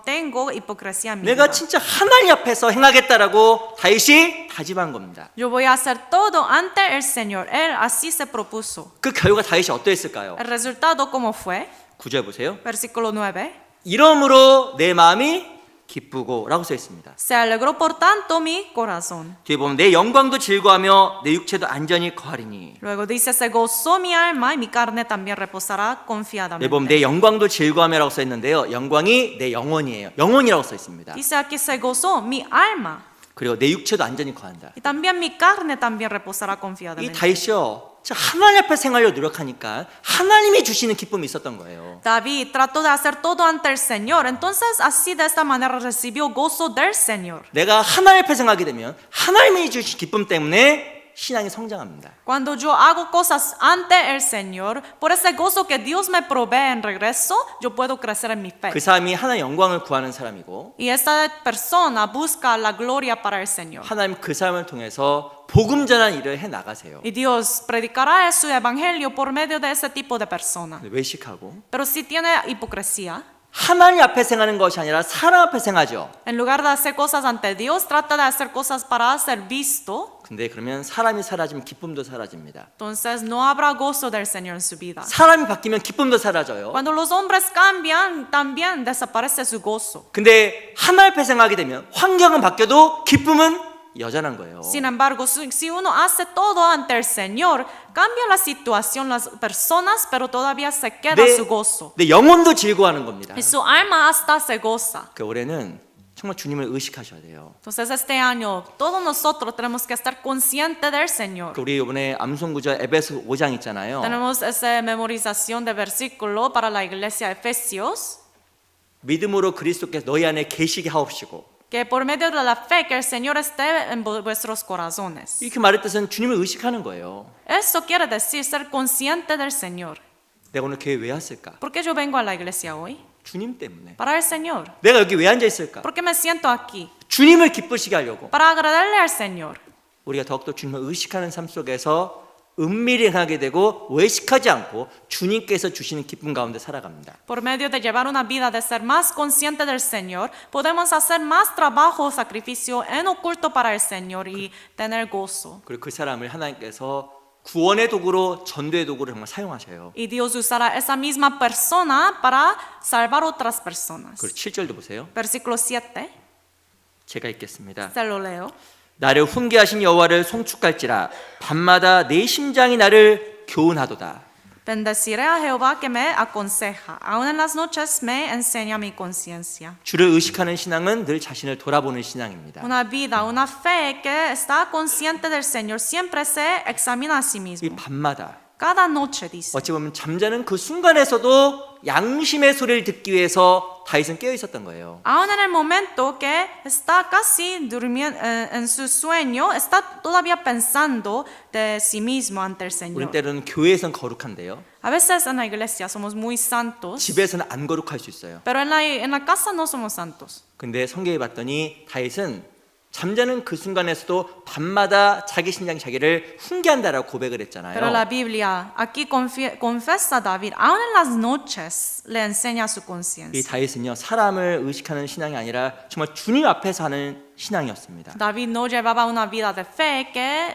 tengo hipocresía en mi 내가 vida. 진짜 하나님 앞에서 행하겠다라고 다윗이 다짐한 겁니다. Yo voy a hacer todo ante el Señor. Él así se propuso. 그 결과 다윗이 어떠했을까요? El resultado, ¿cómo fue? 9절 보세요. Versículo 9. 이러므로 내 마음이 기쁘고 라고 써 있습니다. Se alegró por tanto mi corazón. 뒤에 보면 내 영광도 즐거하며 내 육체도 안전히 거하리니. Luego dice, se gozó mi alma y mi carne también reposará 네, confiadamente. 보면 내 영광도 즐거하며라고 써 있는데요. 영광이 내 영혼이에요. 영혼이라고 써 있습니다. Dice aquí, se gozó mi alma 그리고 내 육체도 안전히 거한다. y también mi carne también reposará 이 confiadamente. 다윗이요. 자, 하나님 앞에 생활하려 노력하니까 하나님이 주시는 기쁨이 있었던 거예요. David trató de hacer todo ante el Señor, entonces así de esta manera recibió gozo del Señor. 내가 하나님 앞에 생각하게 되면 하나님이 주신 기쁨 때문에 신앙이 성장합니다. Cuando yo hago cosas ante el Señor, por ese gozo que Dios me provee en regreso, yo puedo crecer en mi fe. 그 사람이 하나님 영광을 구하는 사람이고 Y esta persona busca la gloria para el Señor. 하나님 그 사람을 통해서 복음 전하는 일을 해 나가세요. Y Dios predicará su evangelio por medio de ese tipo de persona. 외식하고 Pero si tiene hipocresía, 하나님 앞에 생하는 것이 아니라 사람 앞에 생하죠. en lugar de hacer cosas ante Dios, trata de hacer cosas para ser visto. 근데 그러면 사람이 사라지면 기쁨도 사라집니다. Entonces no habrá gozo del Señor en su vida. 사람이 바뀌면 기쁨도 사라져요. Cuando los hombres cambian, también desaparece su gozo. 근데 하나님 앞에 생하게 되면 환경은 바뀌어도 기쁨은 여전한 거예요. Sin embargo, si uno hace todo ante el Señor, cambia la situación, las personas, pero todavía se queda su gozo. 내 영혼도 즐거워하는 겁니다. Y su alma hasta se goza. 그 올해는 정말 주님을 의식하셔야 돼요. Entonces este año todos nosotros tenemos que estar conscientes del Señor. 그 우리 이번에 암송구절 에베소 5장 있잖아요. Tenemos esa memorización de versículo para la iglesia de Efesios, 믿음으로 그리스도께서 너희 안에 계시게 하옵시고. que por medio de la fe que el Señor esté en vuestros corazones. 이렇게 말할 뜻은 주님을 의식하는 거예요. Eso quiere decir ser consciente del Señor. 내가 오늘 교회 왜 왔을까? ¿Por qué yo vengo a la iglesia hoy? 주님 때문에. Para el Señor. 내가 여기 왜 앉아 있을까? ¿Por qué me siento aquí? 주님을 기쁘시게 하려고. Para agradarle al Señor. 우리가 더욱더 주님을 의식하는 삶 속에서 은밀히 행하게 되고 외식하지 않고 주님께서 주시는 기쁨 가운데 살아갑니다. Por medio de llevar una vida de ser más consciente del Señor, podemos hacer más trabajo, sacrificio en oculto para el Señor y tener gozo. 그리고 그 사람을 하나님께서 구원의 도구로 전도의 도구로 정말 사용하셔요. Y Dios usará esa misma persona para salvar otras personas. 그리고 7절도 보세요. Versículo 7, 제가 읽겠습니다. se lo leo. 나를 훈계하신 여호와를 송축할지라 밤마다 내 심장이 나를 교훈하도다. Bendeciré a Jehová que me aconseja. Aún en las noches me enseña mi conciencia. 주를 의식하는 신앙은 늘 자신을 돌아보는 신앙입니다. Una vida, una fe que está consciente del Señor siempre se examina a sí 이 mismo. 밤마다 Cada noche dice. 어찌 보면 잠자는 그 순간에서도 양심의 소리를 듣기 위해서 다윗은 깨어 있었던 거예요. Aún en el momento que está casi durmiendo en su sueño, está todavía pensando de sí mismo ante el 우린 Señor. 때로는 교회에선 거룩한데요. A veces en la iglesia somos muy santos, 집에서는 안 거룩할 수 있어요. pero en la casa no somos santos. 근데 성경에 봤더니 다윗은 잠자는 그 순간에서도 밤마다 자기 심장이 자기를 훈계한다라고 고백을 했잖아요. Pero la Biblia aquí confesa a David, aún en las noches le enseña su 이 conciencia. 다윗은요 사람을 의식하는 신앙이 아니라 정말 주님 앞에서 하는 신앙이었습니다. David no llevaba una vida de fe que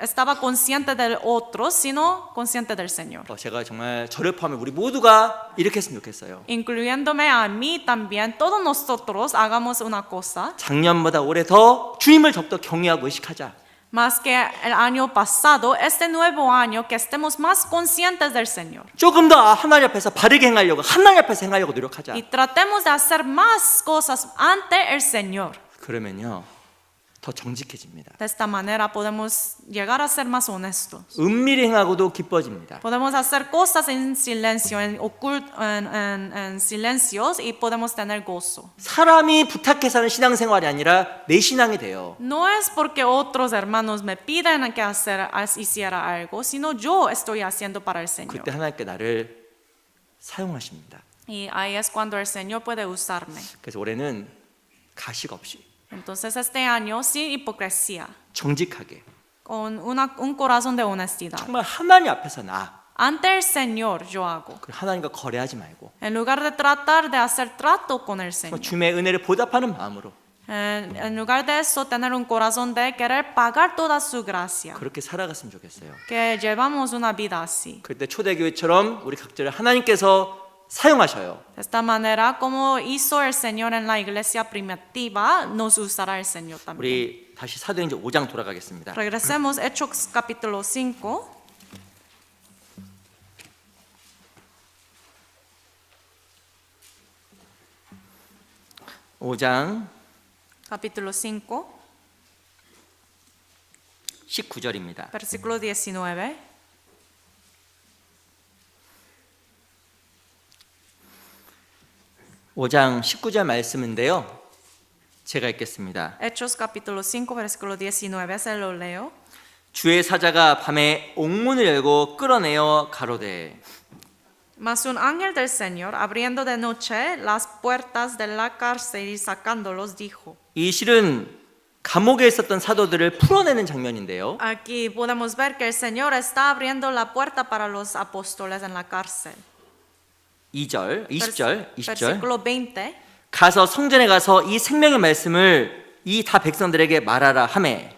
estaba consciente del otro, sino consciente del Señor. 제가 정말 저를 포함해 우리 모두가 이렇게 했으면 좋겠어요. Incluyéndome a mí también, todos nosotros hagamos una cosa, 작년보다 올해 더 주님을 더욱더 경외하고 의식하자. más que el año pasado, este nuevo año, que estemos más conscientes del Señor. 조금 더 하나님 앞에서 바르게 행하려고 하나님 앞에서 행하려고 노력하자. Y tratemos de hacer más cosas ante el Señor. 그러면요 더 정직해집니다. De esta manera podemos llegar a ser más honestos. 은밀히 행하고도 기뻐집니다. Podemos hacer cosas en silencio, en silencios, y podemos tener gozo. 사람이 부탁해서 하는 신앙생활이 아니라 내 신앙이 돼요. No es porque otros hermanos me piden que hiciera algo, sino yo estoy haciendo para el Señor. 그때 하나님께 나를 사용하십니다. Y ahí es cuando el Señor puede usarme. 그래서 올해는 가식 없이 Entonces este año, sin hipocresía, 정직하게 con un corazón de honestidad. 정말 하나님 앞에서 나 Ante el Señor yo hago. 하나님과 거래하지 말고 En lugar de tratar de hacer trato con el Señor. 주님의 은혜를 보답하는 마음으로 En lugar de eso, tener un corazón de querer pagar toda su gracia. 그렇게 살아갔으면 좋겠어요. Que llevamos una vida así. 그때 초대교회처럼 우리 각자를 하나님께서 사용하셔요. De esta manera, como hizo el Señor en la iglesia primitiva, nos usará el Señor también. 우리 다시 사도행전 5장 돌아가겠습니다. Regresemos, Hechos capítulo 5. Capítulo 5, 19절입니다. versículo 19. 5장 19절 말씀인데요. 제가 읽겠습니다. Hechos capítulo 5, versículo 19, se lo leo. 주의 사자가 밤에 옥문을 열고 끌어내어 가로되 Mas un ángel del Señor, abriendo de noche las puertas de la cárcel y sacándolos, dijo. 이 실은 감옥에 있었던 사도들을 풀어내는 장면인데요. Aquí podemos ver que el Señor está abriendo la puerta para los apóstoles en la cárcel. 20절. Versículo 20. 가서 성전에 가서 이 생명의 말씀을 이 다 백성들에게 말하라 하매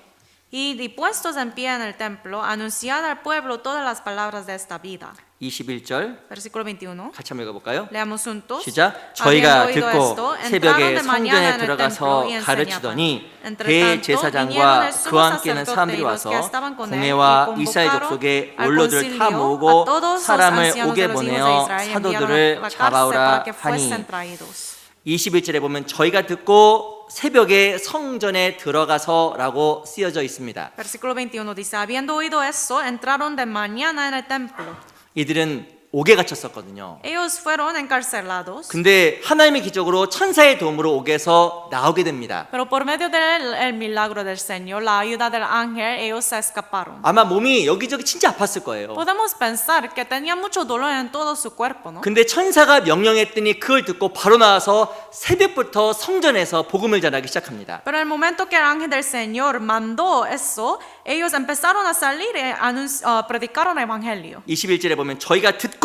Y puestos en pie en el templo, anunciad al pueblo todas las palabras de esta vida. 21절 Versículo 21. 같이 한번 읽어볼까요? Leamos juntos. 시작. 저희가 Habiendo oído 듣고 esto, 새벽에 entraron de mañana 성전에 en el 들어가서 templo y 가르치더니 enseñaban. Entre tanto, 대제사장과 vinieron el sumo 그와 함께 있는 sacerdote 사람들이 y los 와서 que estaban con él, 공회와 y 이스라엘 convocaron 족속의 al 원로들을 다 concilio a 모으고 todos los 사람을 ancianos 오게 de los hijos de 보내어 Israel y enviaron a 사도들을 la cárcel 잡아오라 para que 하니 fuesen traídos. 21절에 보면 저희가 듣고 새벽에 성전에 들어가서라고 쓰여져 있습니다. Versículo 21 dice, habiendo oído eso, entraron de mañana en el templo. 이들은 옥에 갇혔었거든요. Ellos fueron encarcelados, 근데 하나님의 기적으로 천사의 도움으로 옥에서 나오게 됩니다. pero por medio del milagro del Señor, la ayuda del ángel, ellos se escaparon. 아마 몸이 여기저기 진짜 아팠을 거예요. Podemos pensar que tenía mucho dolor en todo su cuerpo, ¿no? 근데 천사가 명령했더니 그걸 듣고 바로 나와서 새벽부터 성전에서 복음을 전하기 시작합니다. Pero en el momento que el ángel del Señor mandó eso, ellos empezaron a salir y predicaron el evangelio. 21절에 보면 저희가 듣고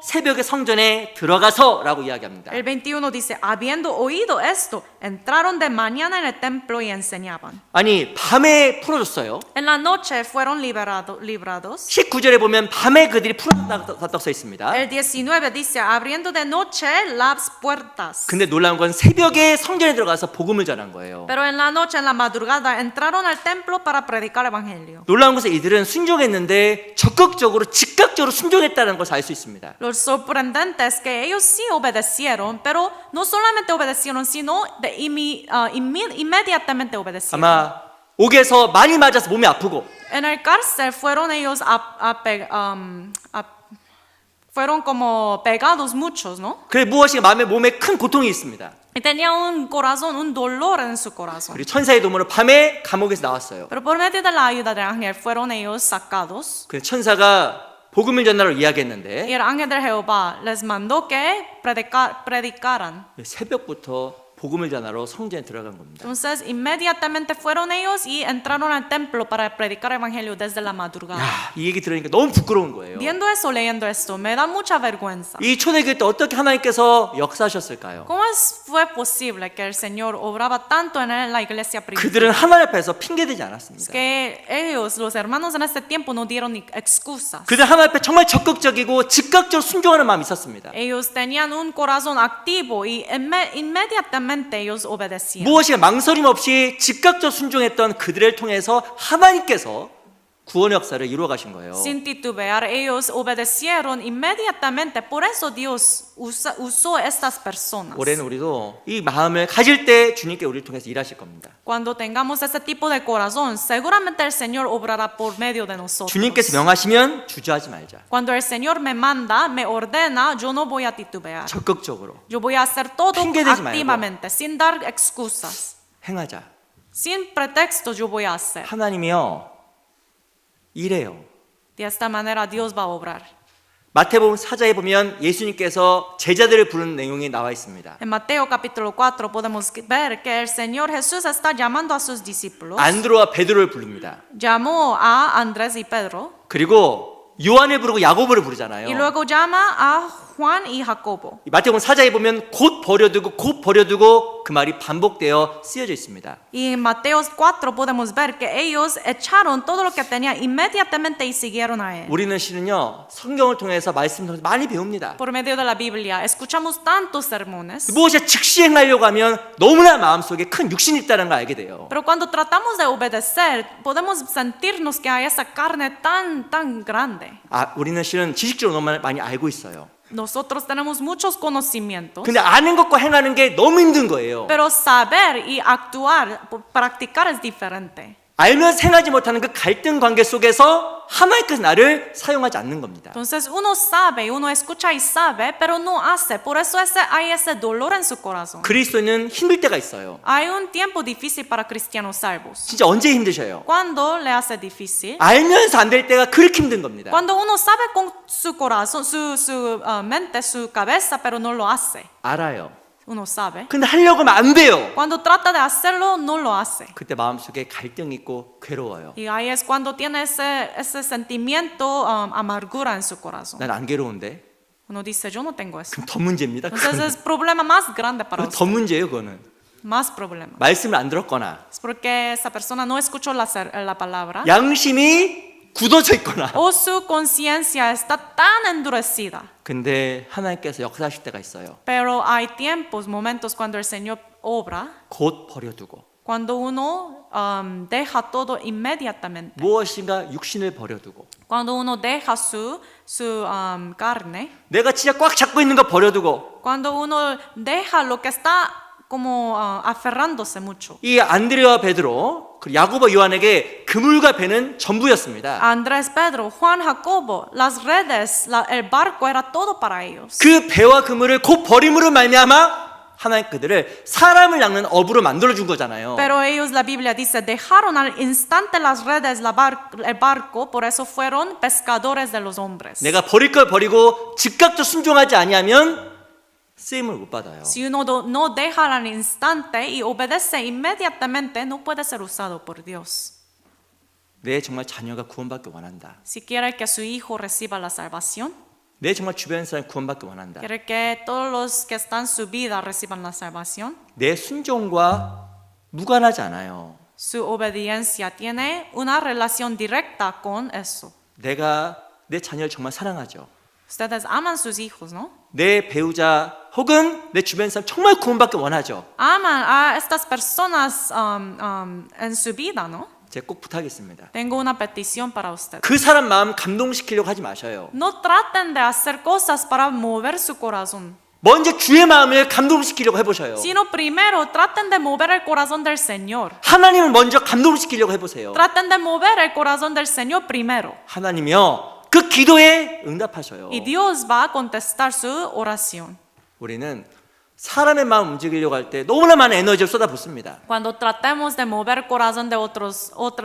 새벽에 성전에 들어가서라고 이야기합니다. El 21 dice, habiendo oído esto, entraron de mañana en el templo y enseñaban. 아니 밤에 풀어줬어요. En la noche fueron librados. 19절에 보면 밤에 그들이 풀어졌다고 써 있습니다. El 19 dice, abriendo de noche las puertas. 근데 놀라운 건 새벽에 성전에 들어가서 복음을 전한 거예요. Pero en la noche, en la madrugada, entraron al templo para predicar el evangelio. 놀라운 것은 이들은 순종했는데 적극적으로 즉각적으로 순종했다는 것을 알 수 있습니다. Lo sorprendente es que ellos sí obedecieron, pero no solamente obedecieron, sino inmediatamente obedecieron. 아마 옥에서 많이 맞아서 몸이 아프고 En el cárcel fueron ellos fueron como pegados muchos, ¿no? 그래 무엇인가 몸에 큰 고통이 있습니다. Y tenía un corazón, un dolor en su corazón. 그리고 천사의 도움으로 밤에 감옥에서 나왔어요. Pero por medio de la ayuda del ángel fueron ellos sacados. 그 천사가 복음을 전하러 이야기했는데 Y el ángel de Jehová les mandó que predicaran. 새벽부터 복음을 전하러 성전에 들어간 겁니다. Entonces, inmediatamente fueron ellos y entraron al templo para predicar el evangelio desde la madrugada. 야, 이 얘기 들으니까 너무 부끄러운 거예요. Viendo eso, leyendo esto, me da mucha vergüenza. 이 초대교회 때 어떻게 하나님께서 역사하셨을까요? ¿Cómo fue posible que el Señor obraba tanto en la iglesia primitiva? 그들은 하나님 앞에서 핑계대지 Es 않았습니다. que ellos, los hermanos en este tiempo, no dieron ni excusas. 그들 하나님 앞에 정말 적극적이고 즉각적으로 순종하는 마음이 있었습니다. Ellos tenían un corazón activo y inmediatamente ellos obedecían. 무엇이 망설임 없이 즉각적으로 순종했던 그들을 통해서 하나님께서 구원의 역사를 이루어 가신 거예요. Sin titubear, ellos obedecieron inmediatamente. Por eso Dios usó estas personas. 올해는 우리도 이 마음을 가질 때 주님께 우리를 통해서 일하실 겁니다. Cuando tengamos ese tipo de corazón, seguramente el Señor obrará por medio de nosotros. 주님께서 명하시면 주저하지 말자. Cuando el Señor me manda, me ordena, yo no voy a titubear. 적극적으로 Yo voy a hacer todo 핑계대지 말고. activamente, sin dar excusas. 행하자. Sin pretextos yo voy a hacer. 하나님이요 이래요. De esta manera Dios va a obrar. 마태복음 4장에 보면 예수님께서 제자들을 부르는 내용이 나와 있습니다. En Mateo capítulo 4 podemos ver que el Señor Jesús está llamando a sus discípulos. 안드로와 베드로를 부릅니다. Llamó a Andrés y Pedro 그리고 요한을 부르고 야고보를 부르잖아요. y luego llama a Juan y Jacobo. 이 마태복음 4장에 보면 곧 버려두고 그 말이 반복되어 쓰여져 있습니다. Y en Mateo 4 podemos ver que ellos echaron todo lo que tenían inmediatamente y siguieron a él. 우리는 실은요 성경을 통해서 말씀을 통해서 많이 배웁니다. Por medio de la Biblia escuchamos tantos sermones. 무엇에 즉시 행하려고 하면 너무나 마음속에 큰 육신이 있다는 걸 알게 돼요. Pero cuando tratamos de obedecer, podemos sentirnos que hay esa carne tan grande. 우리는 실은 지식적으로 너무 많이 알고 있어요. Nosotros tenemos muchos conocimientos, 근데 아는 것과 행하는 게 너무 힘든 거예요. pero saber y actuar, practicar es diferente. 알면 행하지 못하는 그 갈등 관계 속에서 하나님께서 나를 사용하지 않는 겁니다. Entonces uno sabe, uno escucha y sabe, pero no hace. Por eso hay ese dolor en su corazón. 그리스도인은 힘들 때가 있어요. Hay un tiempo difícil para cristianos salvos. 진짜 언제 힘드셔요? Cuando le hace difícil, 알면서 안 될 때가 그렇게 힘든 겁니다. cuando uno sabe con su corazón, su mente, su cabeza, pero no lo hace. 알아요. Uno sabe. 근데 하려고 하면 안 돼요. Cuando trata de hacerlo, no lo hace. 그때 마음속에 갈등이 있고 괴로워요. Y ahí es cuando tiene ese sentimiento, amargura en su corazón. 난 안 괴로운데. Uno dice, yo no tengo eso. 그럼 더 문제입니다. Entonces es problema más grande para 더 usted. 문제예요, 그거는. Más problema. 말씀을 안 들었거나 Es porque esa persona no escuchó la palabra. 양심이 굳어져 있거나. O su conciencia está tan endurecida. 근데 하나님께서 역사하실 때가 있어요. Pero hay tiempos, momentos cuando el Señor obra, 곧 버려두고 cuando uno deja todo inmediatamente. 무엇인가 육신을 버려두고 Cuando uno deja su carne. 내가 진짜 꽉 잡고 있는 거 버려두고 Cuando uno deja lo que está como aferrándose mucho. 이 안드레와 베드로 그리고 야고보 요한에게 그물과 배는 전부였습니다. Andrés, Pedro, Juan, Jacobo, las redes, el barco era todo para ellos. 그 배와 그물을 곧 버림으로 말미암아 하나님 그들을 사람을 낚는 어부로 만들어 준 거잖아요. Pero ellos, la Biblia dice, dejaron al instante las redes, el barco, por eso fueron pescadores de los hombres. 내가 버릴 걸 버리고 즉각적으로 순종하지 아니하면 쓰임을 못 받아요. Si uno no deja al instante y obedece inmediatamente, no puede ser usado por Dios. 내 정말 자녀가 구원받기 원한다. Si quiere que su hijo reciba la salvación, 내 정말 주변 사람이 구원받기 원한다. quiere que todos los que están en su vida reciban la salvación, 내 순종과 무관하지 않아요. su obediencia tiene una relación directa con eso. 내가 내 자녀를 정말 사랑하죠. Ustedes aman sus hijos, ¿no? 내 배우자 혹은 내 주변 사람 정말 구원받기 원하죠. Aman a estas personas en su vida, ¿no? 제가 꼭 부탁하겠습니다. Tengo una petición para ustedes. 그 사람 마음 감동시키려고 하지 마셔요. No traten de hacer cosas para mover su corazón, 먼저 주의 마음을 감동시키려고 해보셔요. sino primero traten de mover el corazón del Señor. 하나님을 먼저 감동시키려고 해보세요. Traten de mover el corazón del Señor primero. 하나님이요 그 기도에 응답하셔요. Y Dios va a contestar su oración. 우리는 사람의 마음 움직이려고 할 때 너무나 많은 에너지를 쏟아붓습니다. Cuando tratemos de mover el corazón de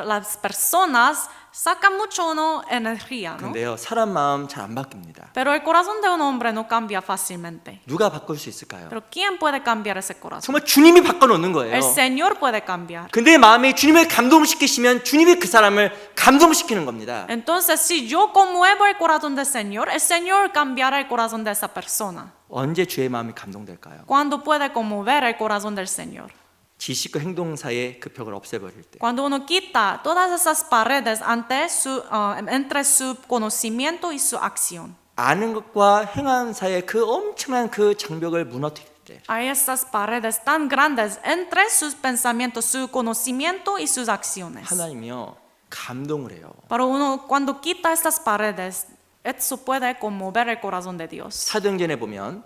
las personas, saca mucho uno energía, ¿no? 근데요, 사람 마음 잘 안 바뀝니다. Pero el corazón de un hombre no cambia fácilmente. 누가 바꿀 수 있을까요? Pero ¿quién puede cambiar ese corazón? 정말 주님이 바꿔놓는 거예요. El Señor puede cambiar. 근데 마음이 주님을 감동시키시면 주님이 그 사람을 감동시키는 겁니다. Entonces, si yo conmuevo el corazón del Señor, el Señor cambiará el corazón de esa persona. 언제 주의 마음이 감동될까요? ¿Cuándo puede conmover el corazón del Señor? 지식과 행동 사이의 그 벽을 없애버릴 때. Cuando uno quita todas esas paredes entre su conocimiento y su acción. 아는 것과 행하는 사이의 그 엄청난 그 장벽을 무너뜨릴 때. Hay esas paredes tan grandes entre sus pensamientos, su conocimiento y sus acciones. 하나님이요, 감동을 해요. Pero uno cuando quita estas paredes, eso puede conmover el corazón de Dios. 사도행전에 보면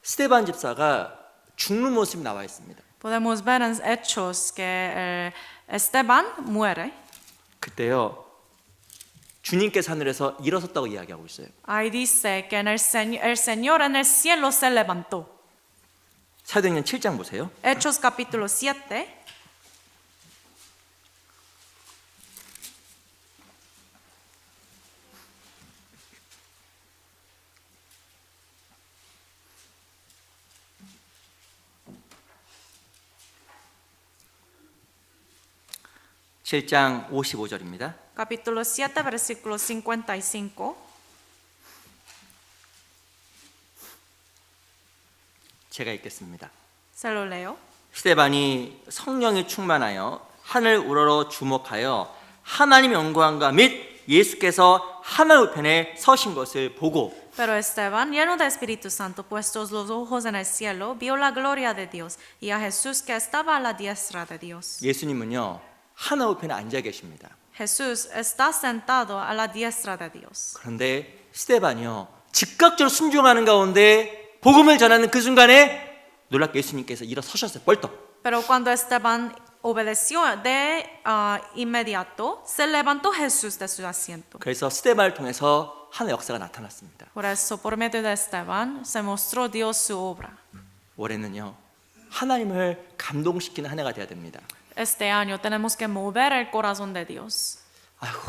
스데반 집사가 죽는 모습이 나와 있습니다. Podemos ver en Hechos que Esteban muere. 그때요, 주님께서 하늘에서 일어섰다고 이야기하고 있어요. Ahí dice que el Señor en el cielo se levantó. 사도행전 7장 보세요. Hechos capítulo 7. 칠장 55절입니다. Capítulo 7, versículo 55. 제가 읽겠습니다. Se lo leo. 스데반이 성령이 충만하여 하늘 우러러 주목하여 하나님의 영광과 및 예수께서 하늘 우편에 서신 것을 보고 Pero Esteban, lleno de Espíritu Santo, puestos los ojos en el cielo, vio la gloria de Dios y a Jesús que estaba a la diestra de Dios. 예수님은요, 하늘 우편에 앉아 계십니다. Jesús está sentado a la diestra de Dios. 그런데 스데반이요, 즉각적으로 순종하는 가운데 복음을 전하는 그 순간에 놀랍게 예수님께서 일어서셨어요. 벌떡. Pero cuando Esteban obedeció de inmediato, se levantó Jesús de su asiento. 그래서 스데반을 통해서 하나의 역사가 나타났습니다. Por eso, por medio de Esteban, se mostró Dios su obra. 올해는요, 하나님을 감동시키는 한 해가 돼야 됩니다. Este año tenemos que mover el corazón de Dios. 아이고,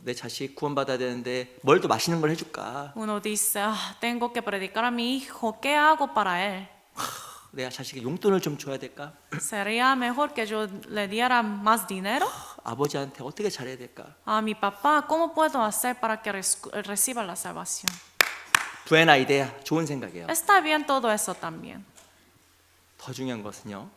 내 자식 구원받아야 되는데 뭘 또 맛있는 걸 해줄까? Uno dice, tengo que predicar a mi hijo, ¿qué hago para él? 내 자식에게 용돈을 좀 줘야 될까? ¿Sería mejor que yo le diera más dinero? 아버지한테 어떻게 잘해야 될까? A mi papá, ¿cómo puedo hacer para que reciba la salvación? 부에나 이데야, 좋은 생각이에요. Está bien todo eso también. 더 중요한 것은요,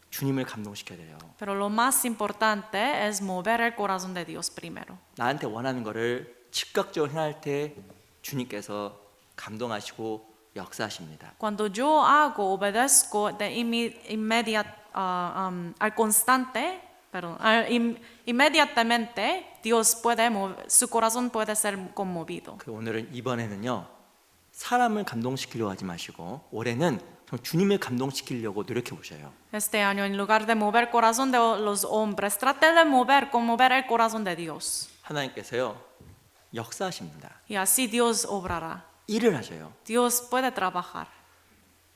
주님을 감동시켜야 돼요. Pero lo más importante es mover el corazón de Dios primero. 나한테 원하는 거를 즉각적으로 행할 때 주님께서 감동하시고 역사하십니다. Cuando yo hago, obedezco de al constante, perdón, inmediatamente, Dios puede su corazón puede ser conmovido. 그 오늘은 이번에는요, 사람을 감동시키려고 하지 마시고 올해는 주님을 감동시키려고 노력해 보셔요. Este año, en lugar de mover el corazón de los hombres, trate de conmover el corazón de Dios. 하나님께서요, 역사하십니다. Y así Dios obrará. 일을 하셔요. Dios puede trabajar.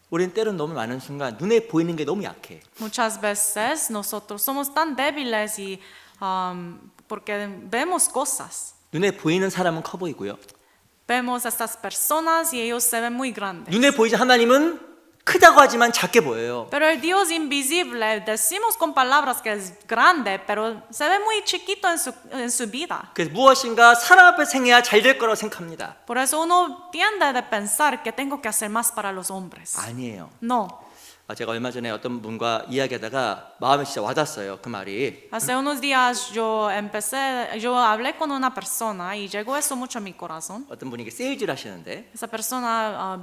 우리는 때론 너무 많은 순간 눈에 보이는 게 너무 약해. Muchas veces nosotros somos tan débiles y porque vemos cosas. 눈에 보이는 사람은 커 보이고요. Vemos a estas personas y ellos se ven muy grandes. 눈에 보이지 하나님은 크다고 하지만 작게 보여요. Pero el Dios invisible, decimos con palabras que es grande, pero se ve muy chiquito en su vida. 그래서 무엇인가 사람 앞에 행해야 잘 될 거라고 생각합니다. Por eso uno tiende a pensar que tengo que hacer más para los hombres. 아니에요. No. 제가 얼마 전에 어떤 분과 이야기하다가 마음에 진짜 와닿았어요. 그 말이. Hace unos días yo hablé con una persona y llegó eso mucho a mi corazón. 어떤 분이 세일즈를 하시는데 Esa persona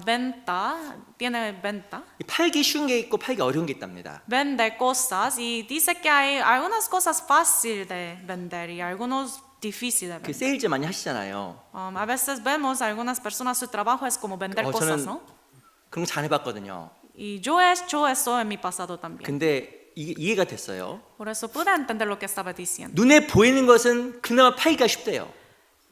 tiene venta, 팔기 쉬운 게 있고 팔기 어려운 게 있답니다. vende cosas y dice que hay algunas cosas fáciles de vender y algunos difíciles de 그 vender. 세일즈 많이 하시잖아요. A veces vemos algunas personas su trabajo es como vender cosas, 저는 ¿no? 그런 거 잘 해봤거든요. Y yo he hecho eso en mi pasado también. 근데 이게 이해가 됐어요. Por eso pude entender lo que estaba diciendo. 눈에 보이는 것은 그나마 팔기가 쉽대요.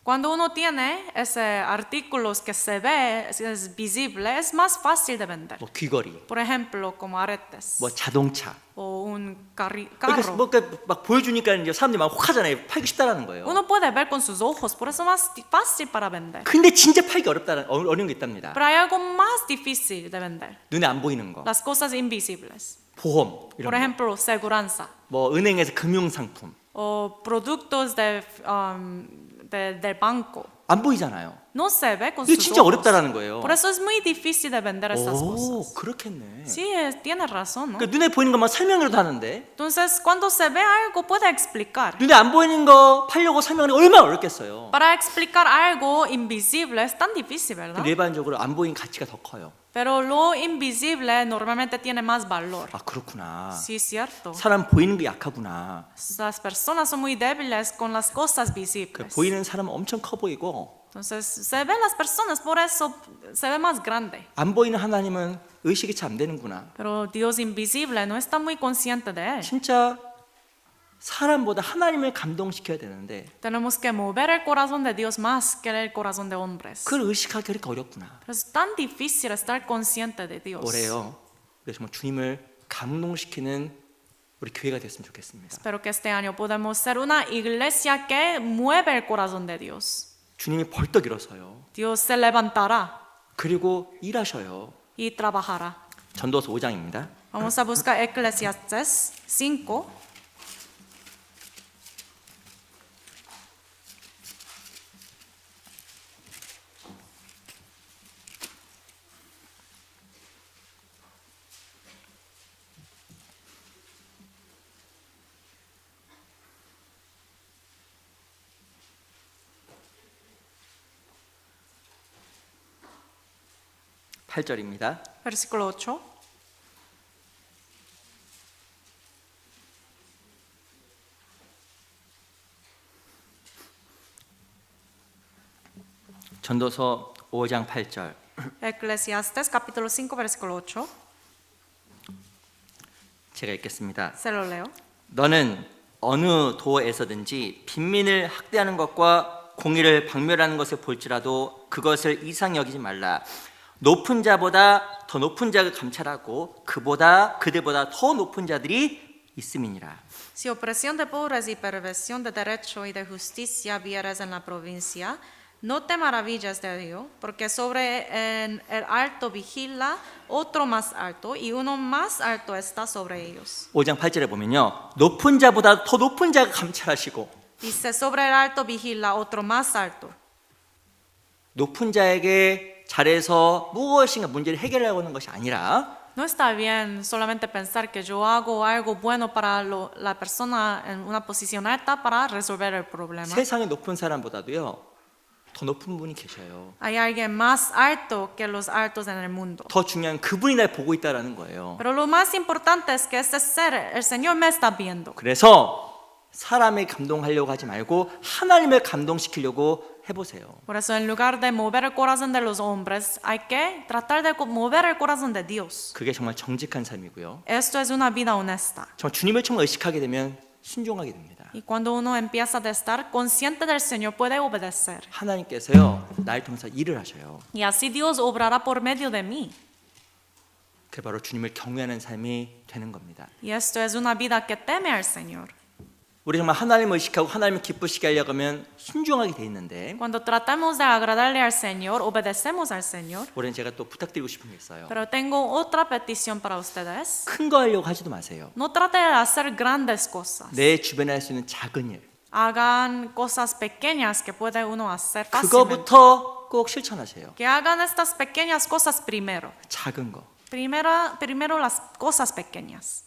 Cuando uno tiene ese artículos que se ve, es visible, es más fácil de vender. 뭐 귀걸이, Por ejemplo, como aretes 뭐 자동차. o un 그러니까 carro. 뭐 막 보여주니까 이제 사람들이 막 혹하잖아요. 팔기 쉽다라는 거예요. Uno puede ver con sus ojos, por eso es más fácil para vender. 근데 진짜 팔기 어려운 게 있답니다. Pero hay algo más difícil de vender, 눈에 안 보이는 거, las cosas invisibles. 보험 이런 Por 거, ejemplo, seguranza 뭐 은행에서 금융상품 o productos del banco. 안 보이잖아요. No se ve con 이게 sus 진짜 ojos. 어렵다라는 거예요. Por eso es muy difícil de vender estas 오, cosas. 그렇겠네. Sí, tiene razón, ¿no? 그러니까 눈에 보이는 것만 설명이라도 하는데 Entonces, cuando se ve algo, puede explicar. 눈에 안 보이는 거 팔려고 설명하는 게 얼마나 어렵겠어요. Para explicar algo invisible es tan difícil, ¿verdad? 근데 일반적으로 안 보이는 가치가 더 커요. Pero lo invisible normalmente tiene más valor. 아 그렇구나. Sí, cierto. 사람 보이는 게 약하구나. Las personas son muy débiles con las cosas 그 visibles. 보이는 사람은 엄청 커 보이고 Entonces, se ven las personas, por eso se ve más grande. 안 보이는 하나님은 의식이 잘 안 되는구나. Pero Dios invisible no está muy consciente de él. 진짜 사람보다 하나님을 감동시켜야 되는데 Tenemos que mover el corazón de Dios más que el corazón de hombres. 그걸 의식하기 그렇게 어렵구나. Pero es tan difícil estar consciente de Dios. 올해요. 우리 정말 주님을 감동시키는 우리 교회가 됐으면 좋겠습니다. Espero que este año podamos ser una iglesia que mueve el corazón de Dios. 주님이 벌떡 일어서요. Dios se levantará 그리고 일하셔요. y trabajará. 전도서 5장입니다. Vamos a buscar Eclesiastes 5. 팔절입니다. Versículo 8. 전도서 5장 8절. Eclesiastes capítulo 5 versículo 8. 제가 읽겠습니다. Se lo leo. 너는 어느 도에서든지 빈민을 학대하는 것과 공의를 박멸하는 것을 볼지라도 그것을 이상히 여기지 말라. 높은 자보다 더 높은 자가 감찰하고 그들보다 더 높은 자들이 있음이니라. Si opresión de pobres y perversión de derecho y de justicia vieres en la provincia, no te maravilles de ello, porque sobre el alto vigila otro más alto y uno más alto está sobre ellos. 5장 8절에 보면요. 높은 자보다 더 높은 자가 감찰하시고 Dice, sobre el alto vigila otro más alto. 높은 자에게 잘해서 무엇인가 문제를 해결하려고 하는 것이 아니라 No está bien solamente pensar que yo hago algo bueno para la persona en una posición alta para resolver el problema. 세상의 높은 사람보다도요. 더 높은 분이 계셔요. Hay alguien más alto que los altos en el mundo. 더 중요한 그분이 날 보고 있다라는 거예요. Pero lo más importante es que este ser, el Señor me está viendo. 그래서 사람을 감동하려고 하지 말고 하나님을 감동시키려고 해보세요. Por eso en lugar de mover el corazón de los hombres, hay que tratar de mover el corazón de Dios. 그게 정말 정직한 삶이고요. Esto es una vida honesta. 정말 주님을 정말 의식하게 되면 순종하게 됩니다. Y cuando uno empieza a estar consciente del Señor, puede obedecer. 하나님께서요 날 통해서 일을 하셔요. Y así Dios obrará por medio de mí. 그게 바로 주님을 경외하는 삶이 되는 겁니다. Y esto es una vida que teme al Señor. 우리 정말 하나님을 의식하고 하나님을 기쁘시게 하려고 하면 순종하게 돼 있는데 Cuando tratamos de agradarle al Señor, obedecemos al Señor. 올해는 제가 또 부탁드리고 싶은 게 있어요. Pero tengo otra petición para ustedes. 큰 거 하려고 하지도 마세요. No traten de hacer grandes cosas. 내 주변에 할 수 있는 작은 일 Hagan cosas pequeñas que puede uno hacer fácilmente. 그거부터 꼭 실천하세요. Que hagan estas pequeñas cosas primero. 작은 거. Primero las cosas pequeñas.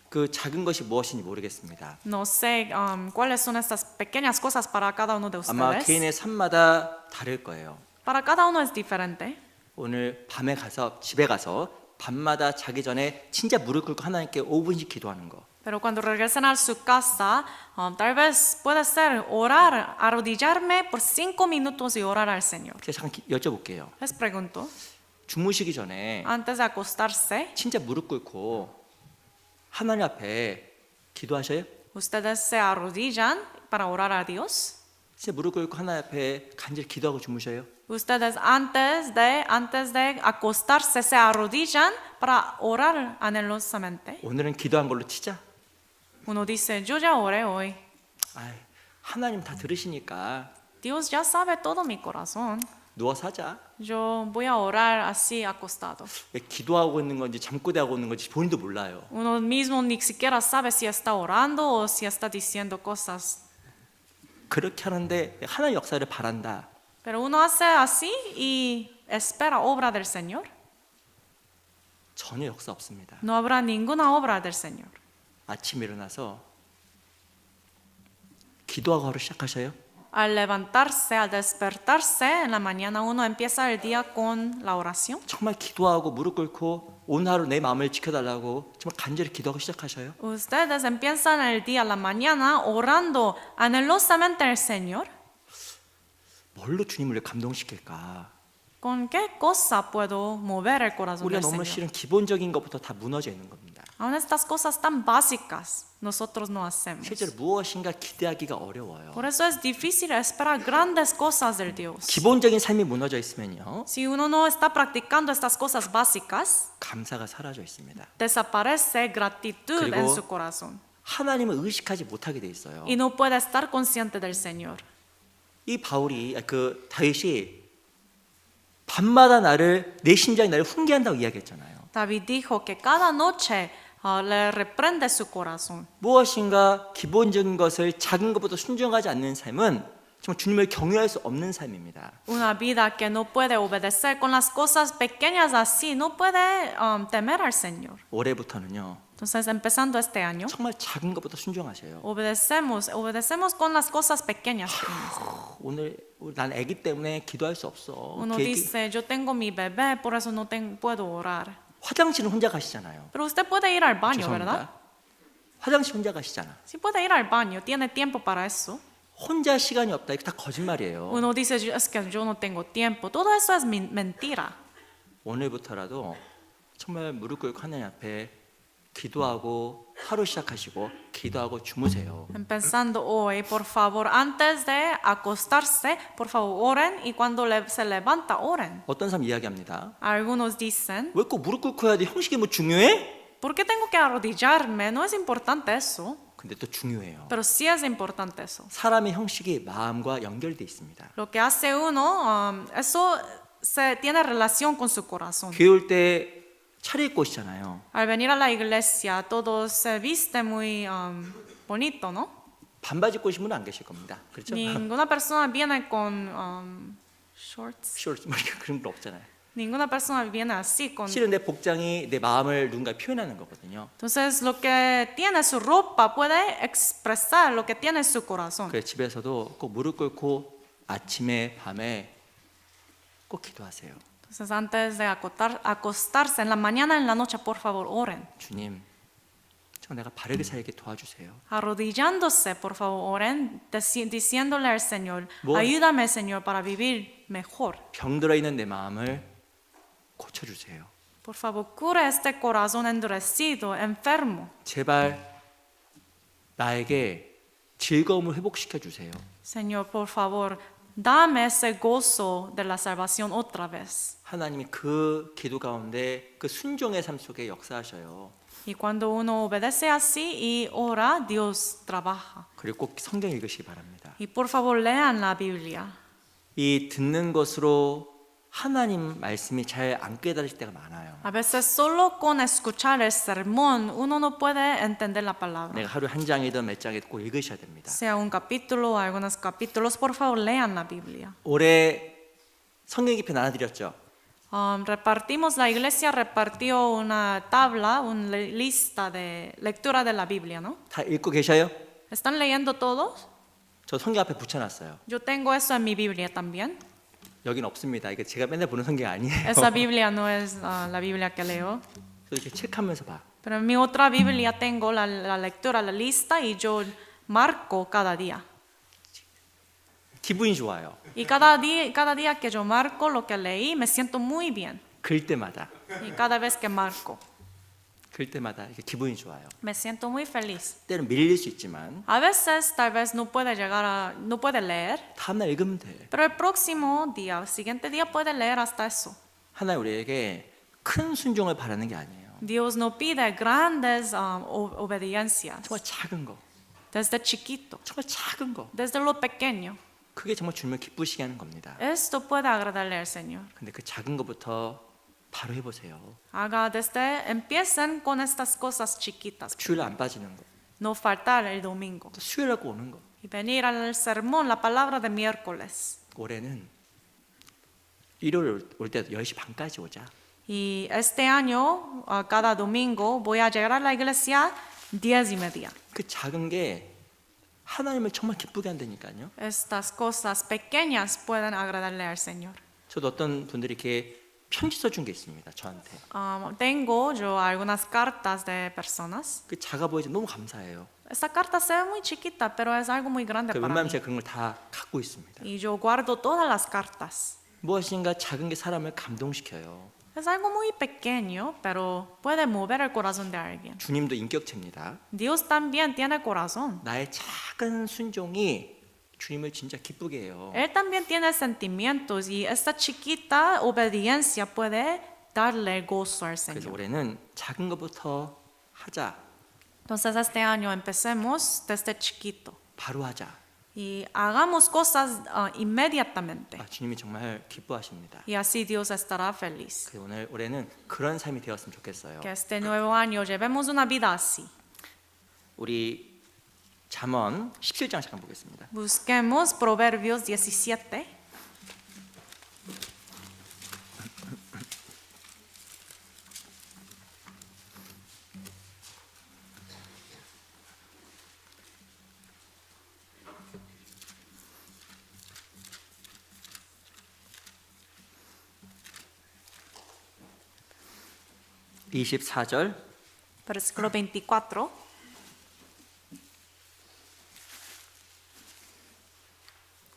그 작은 것이 무엇인지 모르겠습니다. No sé cuáles son estas pequeñas cosas para cada uno de 아마 ustedes. 개인의 삶마다 다를 거예요. Para cada uno es diferente. 오늘 밤에 가서 집에 가서 밤마다 자기 전에 진짜 무릎 꿇고 하나님께 5분씩 기도하는 거. Pero cuando regresen a su casa, tal vez puede ser orar, arrodillarme por 5 minutos y orar al Señor. 제가 잠깐 여쭤볼게요. Les pregunto, 주무시기 전에 antes de acostarse, 진짜 무릎 꿇고 하나님 앞에 기도하셔요? ¿ustedes se arrodillan para orar a Dios? 진짜 무릎 꿇고 하나님 앞에 간절히 기도하고 주무셔요? Ustedes antes de acostarse se arrodillan para orar anhelosamente. 오늘은 기도한 걸로 치자. Uno dice, yo ya oré hoy. 아이, 하나님 다 들으시니까 Dios ya sabe todo mi corazón. 누워서 하자. Yo voy a orar así acostado. 왜 기도하고 있는 건지 잠꼬대하고 있는 건지 본인도 몰라요. Uno mismo ni siquiera sabe si está orando o si está diciendo cosas. 그렇게 하는데 하나님 역사를 바란다. Pero uno hace así y espera obra del Señor. 전혀 역사 없습니다. No habrá ninguna obra del Señor. 아침에 일어나서 기도하고 하루 시작하셔요? Al levantarse, al despertarse en la mañana, uno empieza el día con la oración. 정말 기도하고 무릎 꿇고 오늘 하루 내 마음을 지켜달라고 정말 간절히 기도하고 시작하셔요? Ustedes empiezan el día, la mañana, orando anhelosamente al Señor. 뭘로 주님을 감동시킬까? ¿Con qué cosa puedo mover el corazón 우리가 del 너무 Señor? 실은 기본적인 것부터 다 무너져 있는 겁니다. Aún estas cosas tan básicas nosotros no hacemos. 실제로 무엇인가 기대하기가 어려워요. Por eso es difícil esperar grandes cosas del Dios. 기본적인 삶이 무너져 있으면요, Si uno no está practicando estas cosas básicas, 감사가 사라져 있습니다. desaparece gratitud en 그리고 su corazón 하나님을 의식하지 못하게 돼 있어요. y no puede estar consciente del Señor. 이 바울이 그 다윗이 밤마다 내 심장이 나를 훈계한다고 이야기했잖아요. David dijo que cada noche le reprende su corazón. 무엇인가 기본적인 것을 작은 것보다 순종하지 않는 삶은 정말 주님을 경외할 수 없는 삶입니다. Una vida que no puede obedecer con las cosas pequeñas así, no puede temer al Señor. 올해부터는요, Entonces, empezando este año, 정말 작은 것부터 순종하셔요. obedecemos con las cosas pequeñas. 오늘 난 아기 때문에 기도할 수 없어. Uno dice, yo tengo mi bebé, por eso no puedo orar. 화장실은 혼자 가시잖아요. Pero usted puede ir al baño, ¿verdad? 죄송합니다. 화장실 혼자 가시잖아. Sí puede ir al baño, tiene tiempo para eso. 혼자 시간이 없다. 이거 다 거짓말이에요. Uno dice, es que yo no tengo tiempo. Todo eso es mentira. 오늘부터라도 정말 무릎 꿇고 하나님 앞에 기도하고 하루 시작하시고 기도하고 주무세요. Empezando hoy, por favor, antes de acostarse, por favor, oren y cuando se levanta, oren. 어떤 사람 이야기합니다. Algunos dicen, 왜 꼭 무릎 꿇고 해야 돼? 형식이 뭐 중요해? ¿por qué tengo que arrodillarme? No es importante eso, 근데 또 중요해요. pero sí es importante eso. 사람의 형식이 마음과 연결돼 있습니다. Lo que hace uno, eso tiene relación con su corazón. 교회 올 때 차려입고 오시잖아요. Al venir a la iglesia, todo se viste muy bonito, ¿no? 반바지 입고 오신 분은 안 계실 겁니다. 그렇죠? Ninguna persona viene con shorts. 셔츠 뭐 이렇게 그런 거 없잖아요. Ninguna persona viene así con. 실은 내 복장이 내 마음을 누군가 표현하는 거거든요. Entonces, lo que tiene su ropa puede expresar lo que tiene su corazón. 그래서 집에서도 꼭 무릎 꿇고 아침에 밤에 꼭 기도하세요. Entonces, antes de acostarse en la mañana, en la noche, por favor, oren. 주님, 저 내가 바르게 살게 도와주세요. Arrodillándose, por favor, oren, diciéndole al Señor, 뭐? ayúdame, Señor, para vivir mejor. 병들어 있는 내 마음을 고쳐주세요. Por favor, cura este corazón endurecido, enfermo. 제발 나에게 즐거움을 회복시켜 주세요. Señor, por favor, dame ese gozo de la salvación otra vez. 하나님이 그 기도 가운데 그 순종의 삶 속에 역사하셔요. Y cuando uno obedece así y ora, Dios trabaja. 그리고 꼭 성경 읽으시기 바랍니다. Y por favor, lean la Biblia. 이 듣는 것으로 하나님 말씀이 잘 안 깨달을 때가 많아요. A veces solo con escuchar el sermón uno no puede entender la palabra. 내가 하루 한 장이든 몇 장이든 꼭 읽으셔야 됩니다. Sea un capítulo o algunos capítulos, por favor, lean la Biblia. 올해 성경 기표 나눠드렸죠. La iglesia repartió una tabla, una lista de lectura de la Biblia, ¿no? 다 읽고 계셔요? ¿Están leyendo todos? 저 성경 앞에 붙여놨어요. Yo tengo eso en mi Biblia también. 여긴 없습니다. 이게 제가 맨날 보는 성경 아니에요. Esa Biblia no es la Biblia que leo. 이렇게 체크하면서 봐. Pero en mi otra Biblia tengo la lectura, la lista y yo marco cada día. 기분이 좋아요. Y cada día que yo marco lo que leí, me siento muy bien. 글 때마다. Y cada vez que marco. 그럴 때마다 이렇게 기분이 좋아요. Me siento muy feliz. 때는 밀릴 수 있지만 A veces tal vez no puede leer, 다음날 읽으면 돼. pero el próximo día, el siguiente día puede leer hasta eso. 하나님 우리에게 큰 순종을 바라는 게 아니에요. Dios no pide grandes obediencias, 정말 작은 거, desde chiquito, 정말 작은 거. desde lo pequeño. 그게 정말 주님을 기쁘시게 하는 겁니다. Esto puede agradarle al Señor. 근데 그 작은 것부터 바로 해보세요. Empiecen con estas cosas chiquitas. 주일 안 빠지는 거, No faltar el domingo. 또 수요일하고 오는 거. Y venir al sermón, la palabra de miércoles. 올해는 일요일 올 때도 10시 반까지 오자. Y este año, cada domingo, voy a llegar a la iglesia 10:30. 그 작은 게 하나님을 정말 기쁘게 한다니까요. Estas cosas pequeñas pueden agradarle al Señor. 저도 어떤 분들이 이렇게 편지 써준 게 있습니다. 저한테. Tengo yo algunas cartas de personas. 그 작아 보이지 너무 감사해요. Esta carta se ve muy chiquita, pero es algo muy grande 그 para 웬만하면 mí. 제가 그런 걸 다 갖고 있습니다. Y yo guardo todas las cartas. 무엇인가 작은 게 사람을 감동시켜요. Es algo muy pequeño, pero puede mover el corazón de alguien. 주님도 인격체입니다. Dios también tiene corazón. 나의 작은 순종이 주님을 진짜 기쁘게 해요. Él también tiene sentimientos y esta chiquita obediencia puede darle gozo al 그래서 Señor. 올해는 작은 것부터 하자. Entonces este año empecemos desde chiquito 바로 하자. y hagamos cosas inmediatamente. 주님이 정말 기뻐하십니다. Y así Dios estará feliz. 그래서 올해는 그런 삶이 되었으면 좋겠어요. Que este nuevo año llevemos una vida así. 우리 잠언 17장 잠깐 보겠습니다. Busquemos Proverbios 17. (24절) Versículo 24.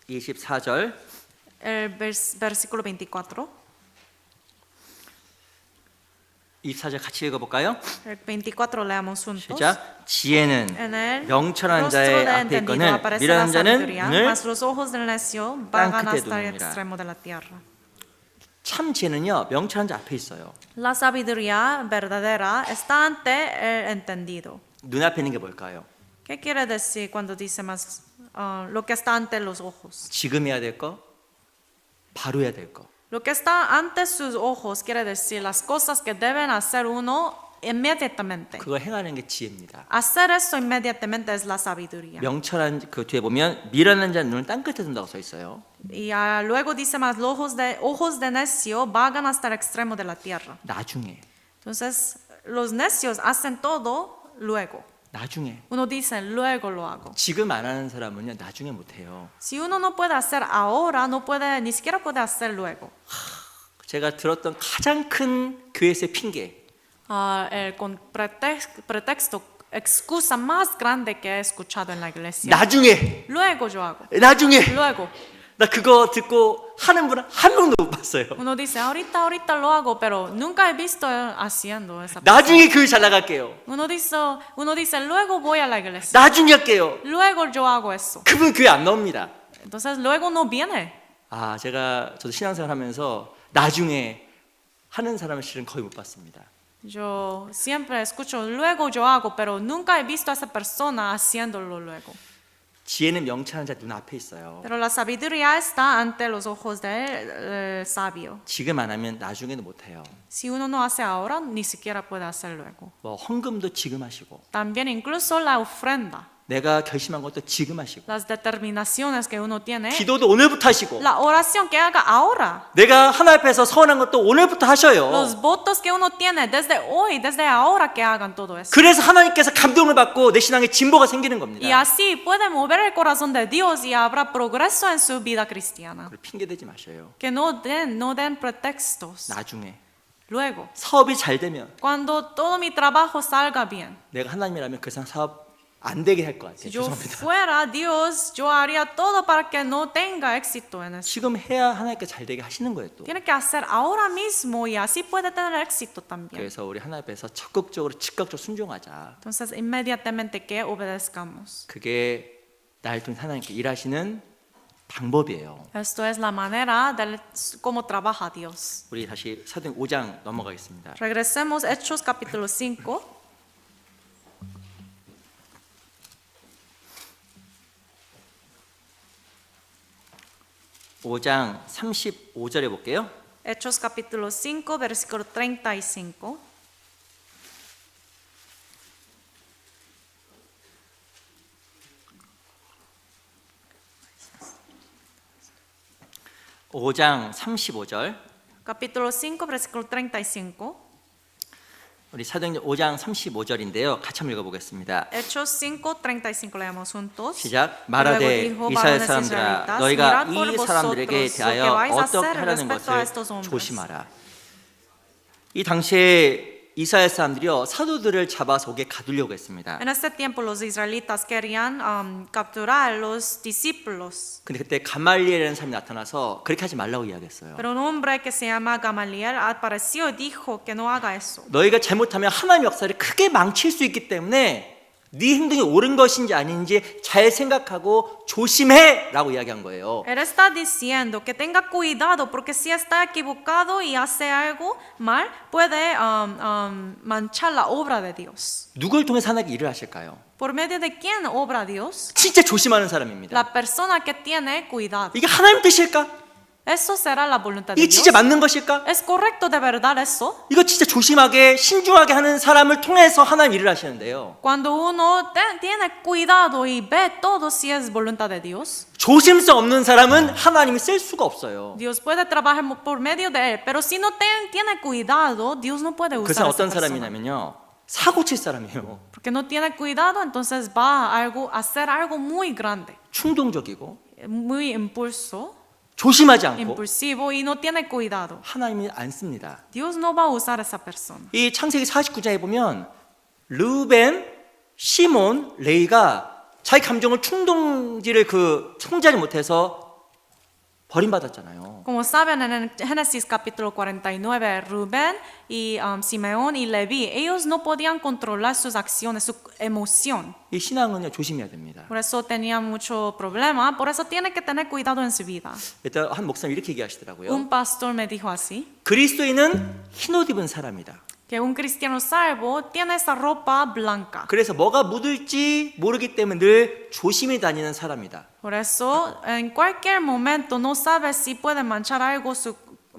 (24절) Versículo 24. 24절 같이 읽어볼까요? El 24 leamos juntos. 시작. 지혜는 En el 명철한 rostro 자의 del 앞에 entendido 있거늘 aparece la 미련한 자는 sabiduría, 눈을 mas los ojos del necio vagan 끝에 hasta el 두느니라. extremo de la tierra. 참 지혜는요 명철한 자 앞에 있어요. La sabiduría verdadera está ante el entendido. 눈앞에 있는 게 뭘까요? ¿Qué quiere decir cuando dice más lo que está ante los ojos? 지금 해야 될 거, 바로 해야 될 거. Lo que está ante sus ojos quiere decir las cosas que deben hacer uno inmediatamente. 그걸 행하는 게 지혜입니다. Hacer eso inmediatamente es la sabiduría. 명철한 그 뒤에 보면 미련한 자는 눈을 땅 끝에 둔다고 써 있어요. Y luego dice más, los ojos de necio vagan hasta el extremo de la tierra. 나중에, Entonces, los necios hacen todo luego. 나중에. Uno dice, luego lo hago. 지금 안 하는 사람은요 나중에 못 해요. Si uno no puede hacer ahora, ni siquiera puede hacer luego. 제가 들었던 가장 큰 교회에서의 핑계. Con pretexto, excusa más grande que he escuchado en la iglesia. 나중에, Luego yo hago. 나중에. Luego. 나 그거 듣고 하는 분 한 명도 못 봤어요. Uno dice, ahorita lo hago, pero nunca he visto haciendo esa cosa. 나중에 교회 잘 나갈게요. Uno dice, luego voy a la iglesia. 나중에 할게요. Luego yo hago eso. 그분 교회 안 나옵니다. Entonces luego no viene. 저도 신앙생활 하면서 나중에 하는 사람을 실은 거의 못 봤습니다. Yo siempre escucho, luego yo hago, pero nunca he visto a esa persona haciéndolo luego. 지혜는 명철한 자 눈 앞에 있어요. Pero la sabiduría está ante los ojos del sabio. 지금 안 하면 나중에는 못 해요. Si uno no hace ahora, ni siquiera puede hacer luego. 뭐 헌금도 지금 하시고, También incluso la ofrenda, 내가 결심한 것도 지금 하시고, las determinaciones que uno tiene, 기도도 오늘부터 하시고, la oración que haga ahora, 내가 하나님 앞에서 서원한 것도 오늘부터 하셔요. los votos que uno tiene desde hoy, desde ahora que hagan todo eso. 그래서 하나님께서 감동을 받고 내 신앙에 진보가 생기는 겁니다. Y así puede mover el corazón de Dios y habrá progreso en su vida cristiana. 그걸 핑계 대지 마셔요. Que no den pretextos. 나중에 Luego, 사업이 잘 되면 cuando todo mi trabajo salga bien, 내가 하나님이라면 그 사업 안 되게 할 것 같아요. Si yo 죄송합니다. fuera Dios, yo haría todo para que no tenga éxito en eso. 지금 해야 하나님께 잘 되게 하시는 거예요. 또. Tiene que hacer ahora mismo y así puede tener éxito también. 그래서 우리 하나님 앞에서 적극적으로 즉각적으로 순종하자. Entonces, inmediatamente que obedezcamos. 그게 나를 통해 하나님께 일하시는 방법이에요. Esto es la manera de cómo trabaja Dios. 우리 다시 사도행 5장 넘어가겠습니다. Regresemos a Hechos capítulo 5. 5장 35절에 볼게요. Hechos capítulo 5, versículo 35. 오장 35절. Capítulo 5, versículo 35. 우리 사도행전 5장 35절인데요. 같이 한번 읽어보겠습니다. Hechos 5, 35 leemos juntos. 시작. Y luego 말하되 dijo, 이스라엘 varones 사람들아 israelitas, 너희가 mirad por 이 사람들에게 vosotros lo que 대하여 vais a 어떻게 hacer 하라는 respecto a 것을 estos hombres. 조심하라. 이 당시에 이스라엘 사람들이요 사도들을 잡아 속에 가두려고 했습니다. En este tiempo los israelitas querían capturar a los discípulos. 근데 그때 가말리엘이라는 사람이 나타나서 그렇게 하지 말라고 이야기했어요. Pero un hombre que se llama Gamaliel apareció y dijo que no haga eso. 너희가 잘못하면 하나님의 역사를 크게 망칠 수 있기 때문에 네 행동이 옳은 것인지 아닌지 잘 생각하고 조심해라고 이야기한 거예요. Él está diciendo que tenga cuidado porque si está equivocado y hace algo mal puede manchar la obra de Dios. 누굴 통해서 하나님께 일을 하실까요? ¿Por medio de quién obra Dios? 진짜 조심하는 사람입니다. La persona que tiene cuidado. 이게 하나님 뜻일까? ¿Eso será la voluntad de 이게 Dios? 진짜 맞는 것일까? ¿Es correcto de verdad eso? 이거 진짜 조심하게 신중하게 하는 사람을 통해서 하나님 일을 하시는데요. Cuando uno tiene cuidado y ve todo si es voluntad de Dios, 조심성 없는 사람은 하나님이 쓸 수가 없어요. Dios puede trabajar por medio de él. Pero si no tiene cuidado, Dios no puede 그 usar 사람 a esa 어떤 persona. 사람이냐면요. 사고 칠 사람이에요. Porque no tiene cuidado, entonces va a hacer algo muy grande, 충동적이고 muy impulso, 조심하지 않고 impulsivo y no tiene cuidado. 하나님이 안 씁니다. Dios no va a usar a esa persona. 이 창세기 49장에 보면 르벤, 시몬, 레이가 자기 감정을 충동지를 통제하지 못해서 버림받았잖아요. Como saben en el Génesis capítulo 49, Rubén y Simeón y Leví, ellos no podían controlar sus acciones, su emoción. 이 신앙은요 조심해야 됩니다. Por eso tenía mucho problema, por eso tiene que tener cuidado en su vida. 일단 한 목사님 이렇게 얘기하시더라고요. Un pastor me dijo así, 그리스도인은 흰옷 입은 사람이다. que un cristiano salvo tiene esa ropa blanca. 그래서 뭐가 묻을지 모르기 때문에 늘 조심히 다니는 사람이다. Por eso, en cualquier momento no sabe si puede manchar algo,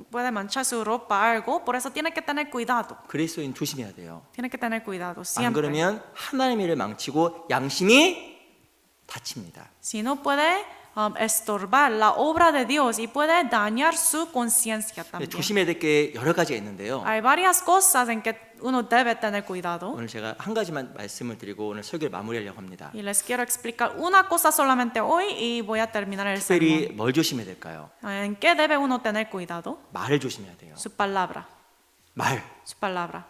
puede manchar su ropa algo, por eso tiene que tener cuidado. 그리스도인 조심해야 돼요. Tiene que tener cuidado 안 siempre. 그러면 하나님의 일을 망치고 양심이 다칩니다. Si no puede estorbar la obra de Dios y puede dañar su conciencia también. 조심해야 될 게 여러 가지가 있는데요. Hay varias cosas en que uno debe tener cuidado. 오늘 제가 한 가지만 말씀을 드리고 오늘 설교를 마무리하려고 합니다. Y les quiero explicar una cosa solamente hoy y voy a terminar el 특별히 sermón. 뭘 조심해야 될까요? ¿En qué debe uno tener cuidado? 말을 조심해야 돼요. Su palabra. 말. Su palabra.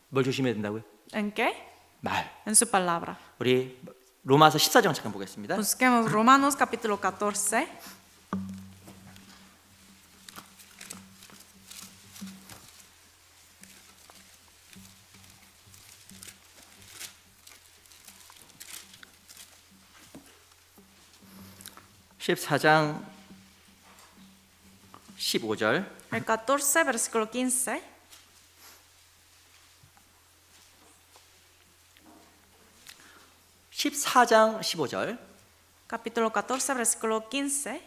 뭘 조심해야 된다고요? ¿En qué? 말. En su palabra. 우리 로마서 14장 잠깐 보겠습니다. Busquemos Romanos capítulo 14. 십 14장 15절. El 14, versículo 15. 십 14장 15절. Capítulo 14, versículo 15.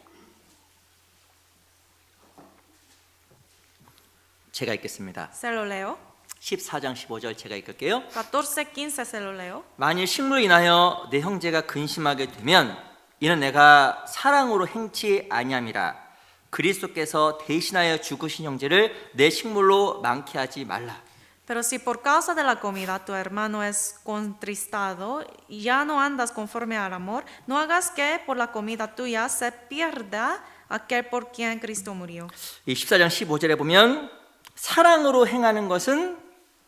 제가 읽겠습니다. Se lo leo. 14장 15절 제가 읽을게요. 14, 15 se lo leo. 만일 식물로 인하여 내 형제가 근심하게 되면 이는 내가 사랑으로 행치 아니함이라. 그리스도께서 대신하여 죽으신 형제를 내 식물로 많게 하지 말라. Pero si por causa de la comida tu hermano es contristado y ya no andas conforme al amor, no hagas que por la comida tuya se pierda aquel por quien Cristo murió. 이 14장 15절에 보면 사랑으로 행하는 것은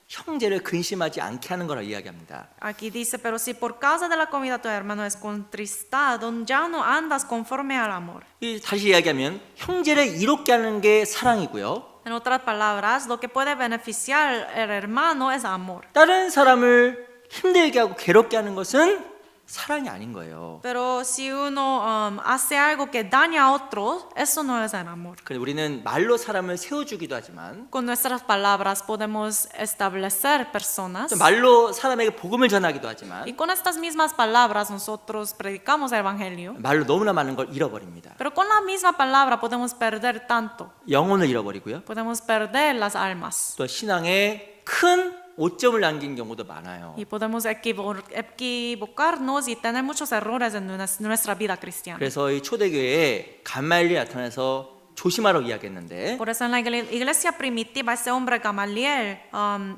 형제를 근심하지 않게 하는 거라 이야기합니다. Aquí dice, pero si por causa de la comida tu hermano es contristado, ya no andas conforme al amor. 이 다시 이야기하면 형제를 이롭게 하는 게 사랑이고요. En otras palabras, lo que puede beneficiar al hermano es amor. 다른 사람을 힘들게 하고 괴롭게 하는 것은 사랑이 아닌 거예요. Pero si uno hace algo que daña a otros, eso no es el amor. 그런데 우리는 말로 사람을 세워주기도 하지만 Con nuestras palabras podemos establecer personas. 또 말로 사람에게 복음을 전하기도 하지만 Y con estas mismas palabras nosotros predicamos el evangelio. 말로 너무나 많은 걸 잃어버립니다. Pero con la misma palabra podemos perder tanto. 영혼을 잃어버리고요. Podemos perder las almas. 또 신앙에 큰 오점을 남긴 경우도 많아요. Y podemos equivocarnos y tener muchos errores en nuestra vida cristiana. 그래서 이 초대교회에 감말리 나타나서 조심하라고 이야기했는데 Por eso en la iglesia primitiva ese hombre Gamaliel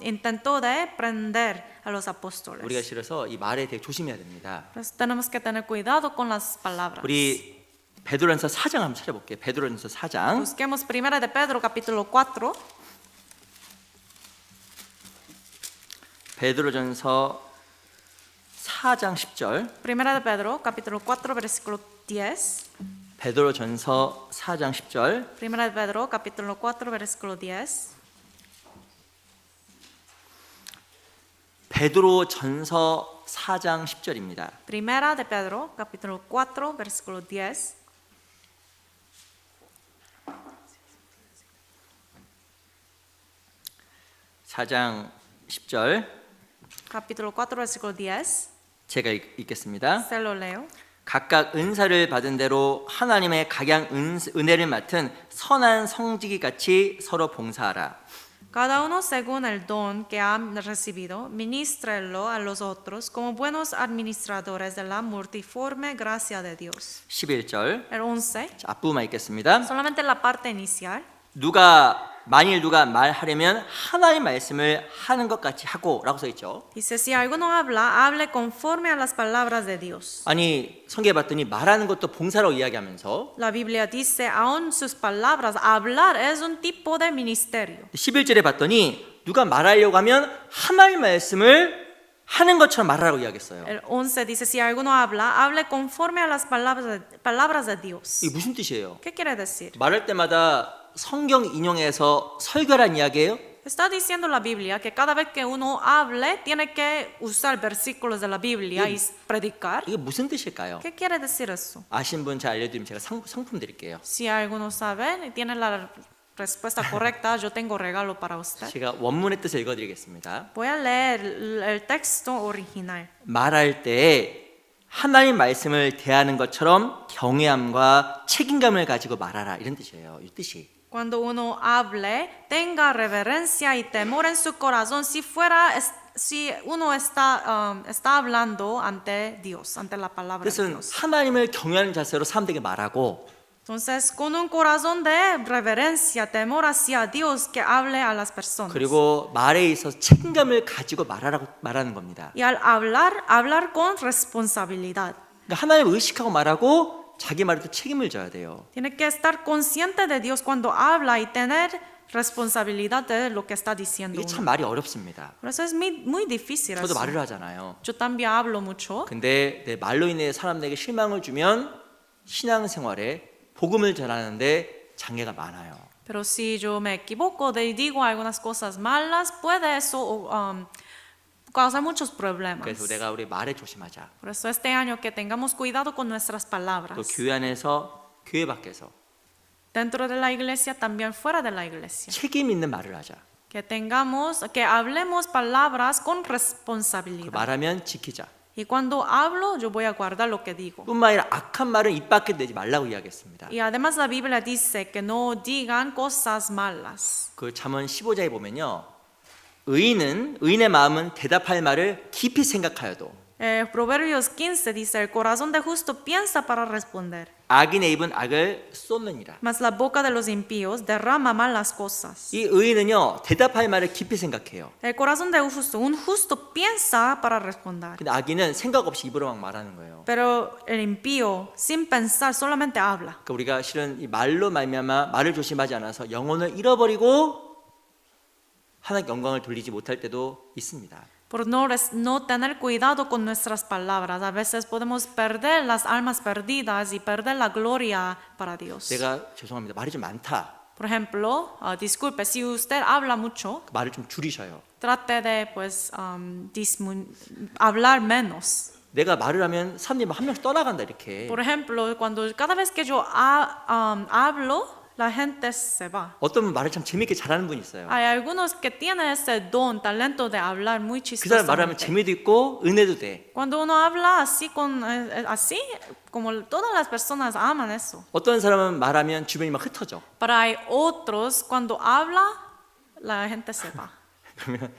intentó de prender a los apóstoles. 우리가 실어서 이 말에 되게 조심해야 됩니다. Por eso tenemos que tener cuidado con las palabras. 우리 베드로전서 4장 한번 찾아볼게요. 베드로전서 4장. Busquemos 1 de Pedro capítulo 4. 베드로전서 4장 10절. 1 de Pedro capítulo 4 versículo 10. 베드로전서 4장 10절. 1 de Pedro capítulo 4 versículo 10. 베드로전서 4장 10절입니다. 1 de Pedro capítulo 4 versículo 10. (4장 10절) Capítulo 4 versículo 10. 제가 읽겠습니다. Se lo leo. 각각 은사를 받은 대로 하나님의 각양 은혜를 맡은 선한 성직이 같이 서로 봉사하라. Cada uno según el don que ha recibido, ministrelo a los otros como buenos administradores de la multiforme gracia de Dios. 11절 El 11, 앞부분만 읽겠습니다. solamente la parte inicial. 만일 누가 말하려면 하나님 말씀을 하는 것 같이 하고라고 써 있죠. Dice, si alguno habla, hable conforme a las palabras de Dios. 아니 성경에 봤더니 말하는 것도 봉사라고 이야기하면서 La Biblia dice, aún sus palabras, hablar es un tipo de ministerio. 11절에 봤더니 누가 말하려고 하면 하나님 말씀을 하는 것처럼 말하라고 이야기했어요. El 11 dice, si alguno habla, hable conforme a las palabras de Dios. 이게 무슨 뜻이에요? ¿Qué quiere decir? 말할 때마다 성경 인용해서 설교란 이야기예요? Está diciendo la Biblia que cada vez que uno hable tiene que usar versículos de la Biblia y predicar. 이게 무슨 뜻일까요? ¿Qué quiere decir eso? 아신 분 잘 알려드리면 제가 상품 드릴게요. Si alguno sabe y tiene la respuesta correcta, yo tengo regalo para usted. 제가 원문의 뜻을 읽어드리겠습니다. Voy a leer el texto original. 말할 때 하나님 말씀을 대하는 것처럼 경외함과 책임감을 가지고 말하라 이런 뜻이에요. 이 뜻이. Cuando uno hable, tenga reverencia y temor en su corazón si uno está hablando ante Dios, ante la palabra de 뜻은 Dios. 하나님을 경외하는 자세로 사람들에게 말하고 Entonces, con un corazón de reverencia, temor hacia Dios, que hable a las personas. 그리고 말에 있어서 책임감을 가지고 말하라고 말하는 겁니다. Y al hablar con responsabilidad. 그러니까 하나님을 의식하고 말하고 자기 말에도 책임을 져야 돼요. Tiene que estar consciente de Dios cuando habla y tener responsabilidad de lo que está diciendo 이게 참 uno. 말이 어렵습니다. Por eso es muy difícil 저도 eso. 말을 하잖아요. Yo también hablo mucho. 근데 내 말로 인해 사람들에게 실망을 주면 신앙생활에 복음을 전하는데 장애가 많아요. Pero si yo me equivoco y digo algunas cosas malas, puede eso causar muchos problemas. 그래서 내가 우리 말에 조심하자. Por eso este año que tengamos cuidado con nuestras 또 palabras. 교회 안에서 교회 밖에서 Dentro de la iglesia, también fuera de la iglesia. 책임 있는 말을 하자. Que hablemos palabras con 그 responsabilidad. 말하면 지키자. Y cuando hablo, yo voy a guardar lo que digo. 뿐만 아니라 악한 말은 입 밖에 내지 말라고 이야기했습니다. Y además la Biblia dice que no digan cosas malas. 그 잠언 15장에 보면요. 의인의 마음은 대답할 말을 깊이 생각하여도 Proverbios 15 dice, el corazón de justo piensa para responder, 악인의 입은 악을 쏟느니라. mas la boca de los impíos derrama malas cosas. 이 의인은요. 대답할 말을 깊이 생각해요. El corazón de un justo piensa para responder. 근데 악인은 생각 없이 입으로 막 말하는 거예요. Pero el impío, sin pensar, solamente habla. 그러니까 우리가 실은 이 말로 말미암아 말을 조심하지 않아서 영혼을 잃어버리고 하나님께 영광을 돌리지 못할 때도 있습니다. Por no tener cuidado con nuestras palabras, a veces podemos perder las almas perdidas y perder la gloria para Dios. 내가 죄송합니다. 말이 좀 많다. Por ejemplo, disculpe, si usted habla mucho, 말을 좀 줄이셔요. trate de pues hablar menos. 내가 말을 하면 사람들이 한 명씩 떠나간다 이렇게. Por ejemplo, cada vez que yo hablo, la gente se va. 어떤 분은 말을 참 재밌게 잘하는 분이 있어요. Hay algunos que tienen ese don, talento de hablar muy 그 사람 말하면 chistosamente. 재미도 있고 은혜도 돼. Cuando uno habla así, así, como todas las personas aman eso. 어떤 사람은 말하면 주변이 막 흩어져. Pero hay otros, cuando habla, la gente se va. 그러면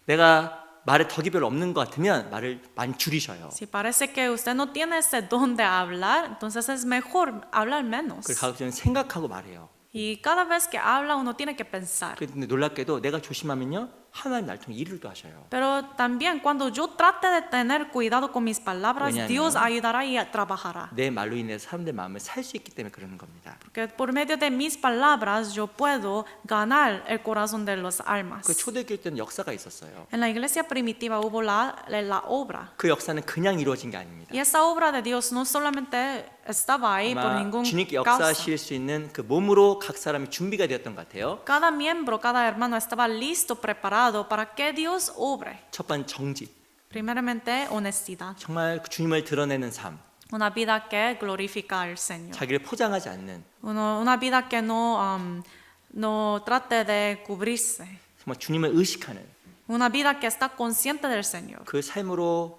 내가 말에 덕이 별로 없는 것 같으면 말을 많이 줄이셔요. Si parece que usted no tiene ese don de hablar, entonces es mejor hablar menos. 그걸 가급적이면 생각하고 말해요. Y cada vez que habla, uno tiene que pensar. 근데 놀랍게도 내가 조심하면요 하나님 날 통해 일을 또 하셔요. Pero también cuando yo trate de tener cuidado con mis palabras, 왜냐하면 Dios ayudará y trabajará. 내 말로 인해서 사람들 마음을 살 수 있기 때문에 그러는 겁니다. Porque por medio de mis palabras yo puedo ganar el corazón de las almas. 그 초대교회 때는 역사가 있었어요. En la iglesia primitiva hubo la obra. 그 역사는 그냥 이루어진 게 아닙니다. Y esa obra de Dios no solamente estaba ahí por 아마 ningún 주님께 causa. 역사하실 수 있는 그 몸으로 각 사람이 준비가 되었던 것 같아요. Cada miembro, cada hermano estaba listo, preparado para que Dios obre. 첫 번째 정직, Primeramente, honestidad. 정말 주님을 드러내는 삶, Una vida que glorifica al Señor. 자기를 포장하지 않는 Una vida que no trate de cubrirse. 정말 주님을 의식하는 Una vida que está consciente del Señor. 그 삶으로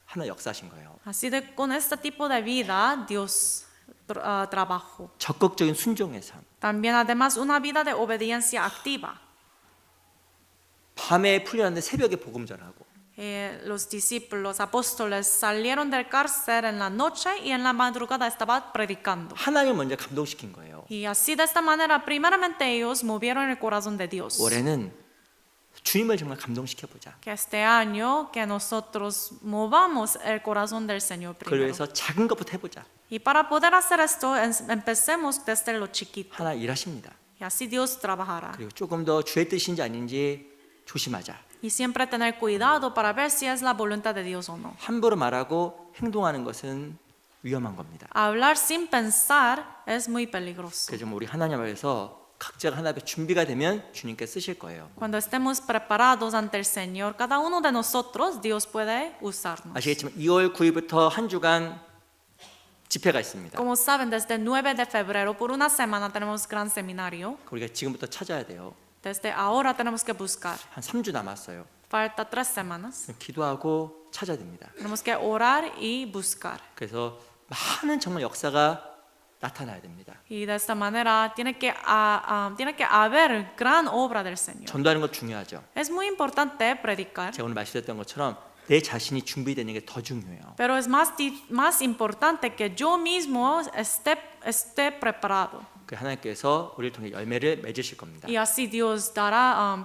하나 역사하신 거예요. Así con este tipo de vida, Dios trabajó. 적극적인 순종의 삶. También, además, una vida de obediencia activa. 밤에 풀려났는데 새벽에 복음 전하고 Los discípulos, apóstoles salieron del cárcel en la noche y en la madrugada estaban predicando. 하나님을 먼저 감동시킨 거예요. Y así de esta manera, primeramente ellos movieron el corazón de Dios. 올해는 주님을 정말 감동시켜 보자. Que este año que nosotros movamos el corazón del Señor 그걸 primero. 위해서 작은 것부터 해보자. Y para poder hacer esto, empecemos desde lo chiquito. 하나 일하십니다. Y así Dios trabajará. 그리고 조금 더 주의 뜻인지 아닌지 조심하자. Y siempre tener cuidado para ver si es la voluntad de Dios o no. 함부로 말하고 행동하는 것은 위험한 겁니다. Hablar sin pensar es muy peligroso. 그래서 우리 하나님 앞에서 각자가 하나님 앞에 준비가 되면 주님께 쓰실 거예요. Cuando estemos preparados ante el Señor, cada uno de nosotros, Dios puede usarnos. 아시겠지만 2월 9일부터 한 주간 집회가 있습니다. Como saben, desde el 9 de febrero, por una semana tenemos gran seminario. 우리가 지금부터 찾아야 돼요. Desde ahora tenemos que buscar. 한 3주 남았어요. Falta 3 semanas. 기도하고 찾아야 됩니다. Tenemos que orar y buscar. 그래서 많은 정말 역사가 나타나야 됩니다. Y de esta manera tiene que haber gran obra del Señor. 전도하는 것 중요하죠. Es muy importante predicar, 제가 오늘 말씀드렸던 것처럼 내 자신이 준비되는 게 더 중요해요. pero es más importante que yo mismo esté preparado. 그 하나님께서 우리를 통해 열매를 맺으실 겁니다. Y así Dios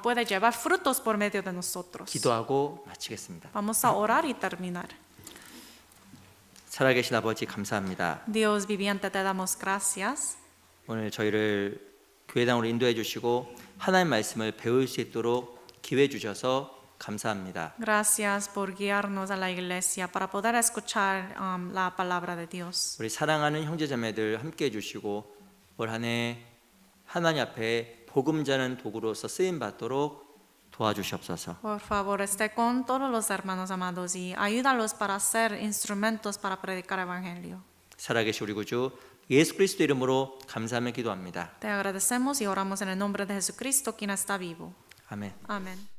puede llevar frutos por medio de nosotros. 기도하고 마치겠습니다. Vamos a orar y terminar. 살아계신 아버지 감사합니다. Dios viviente, te damos gracias. 오늘 저희를 교회당으로 인도해 주시고 하나님 말씀을 배울 수 있도록 기회 주셔서 감사합니다. Gracias por guiarnos a la iglesia para poder escuchar la palabra de Dios. 우리 사랑하는 형제자매들 함께 해 주시고 올 한 해 하나님 앞에 복음 전하는 도구로서 쓰임 받도록 도와주시옵소서. Por favor, esté con todos los hermanos amados y ayúdalos para ser instrumentos para predicar el evangelio. 살아계신 우리 구주 예수 그리스도 이름으로 감사하며 기도합니다. Te agradecemos y oramos en el nombre de Jesucristo, quien está vivo. 아멘. Amén.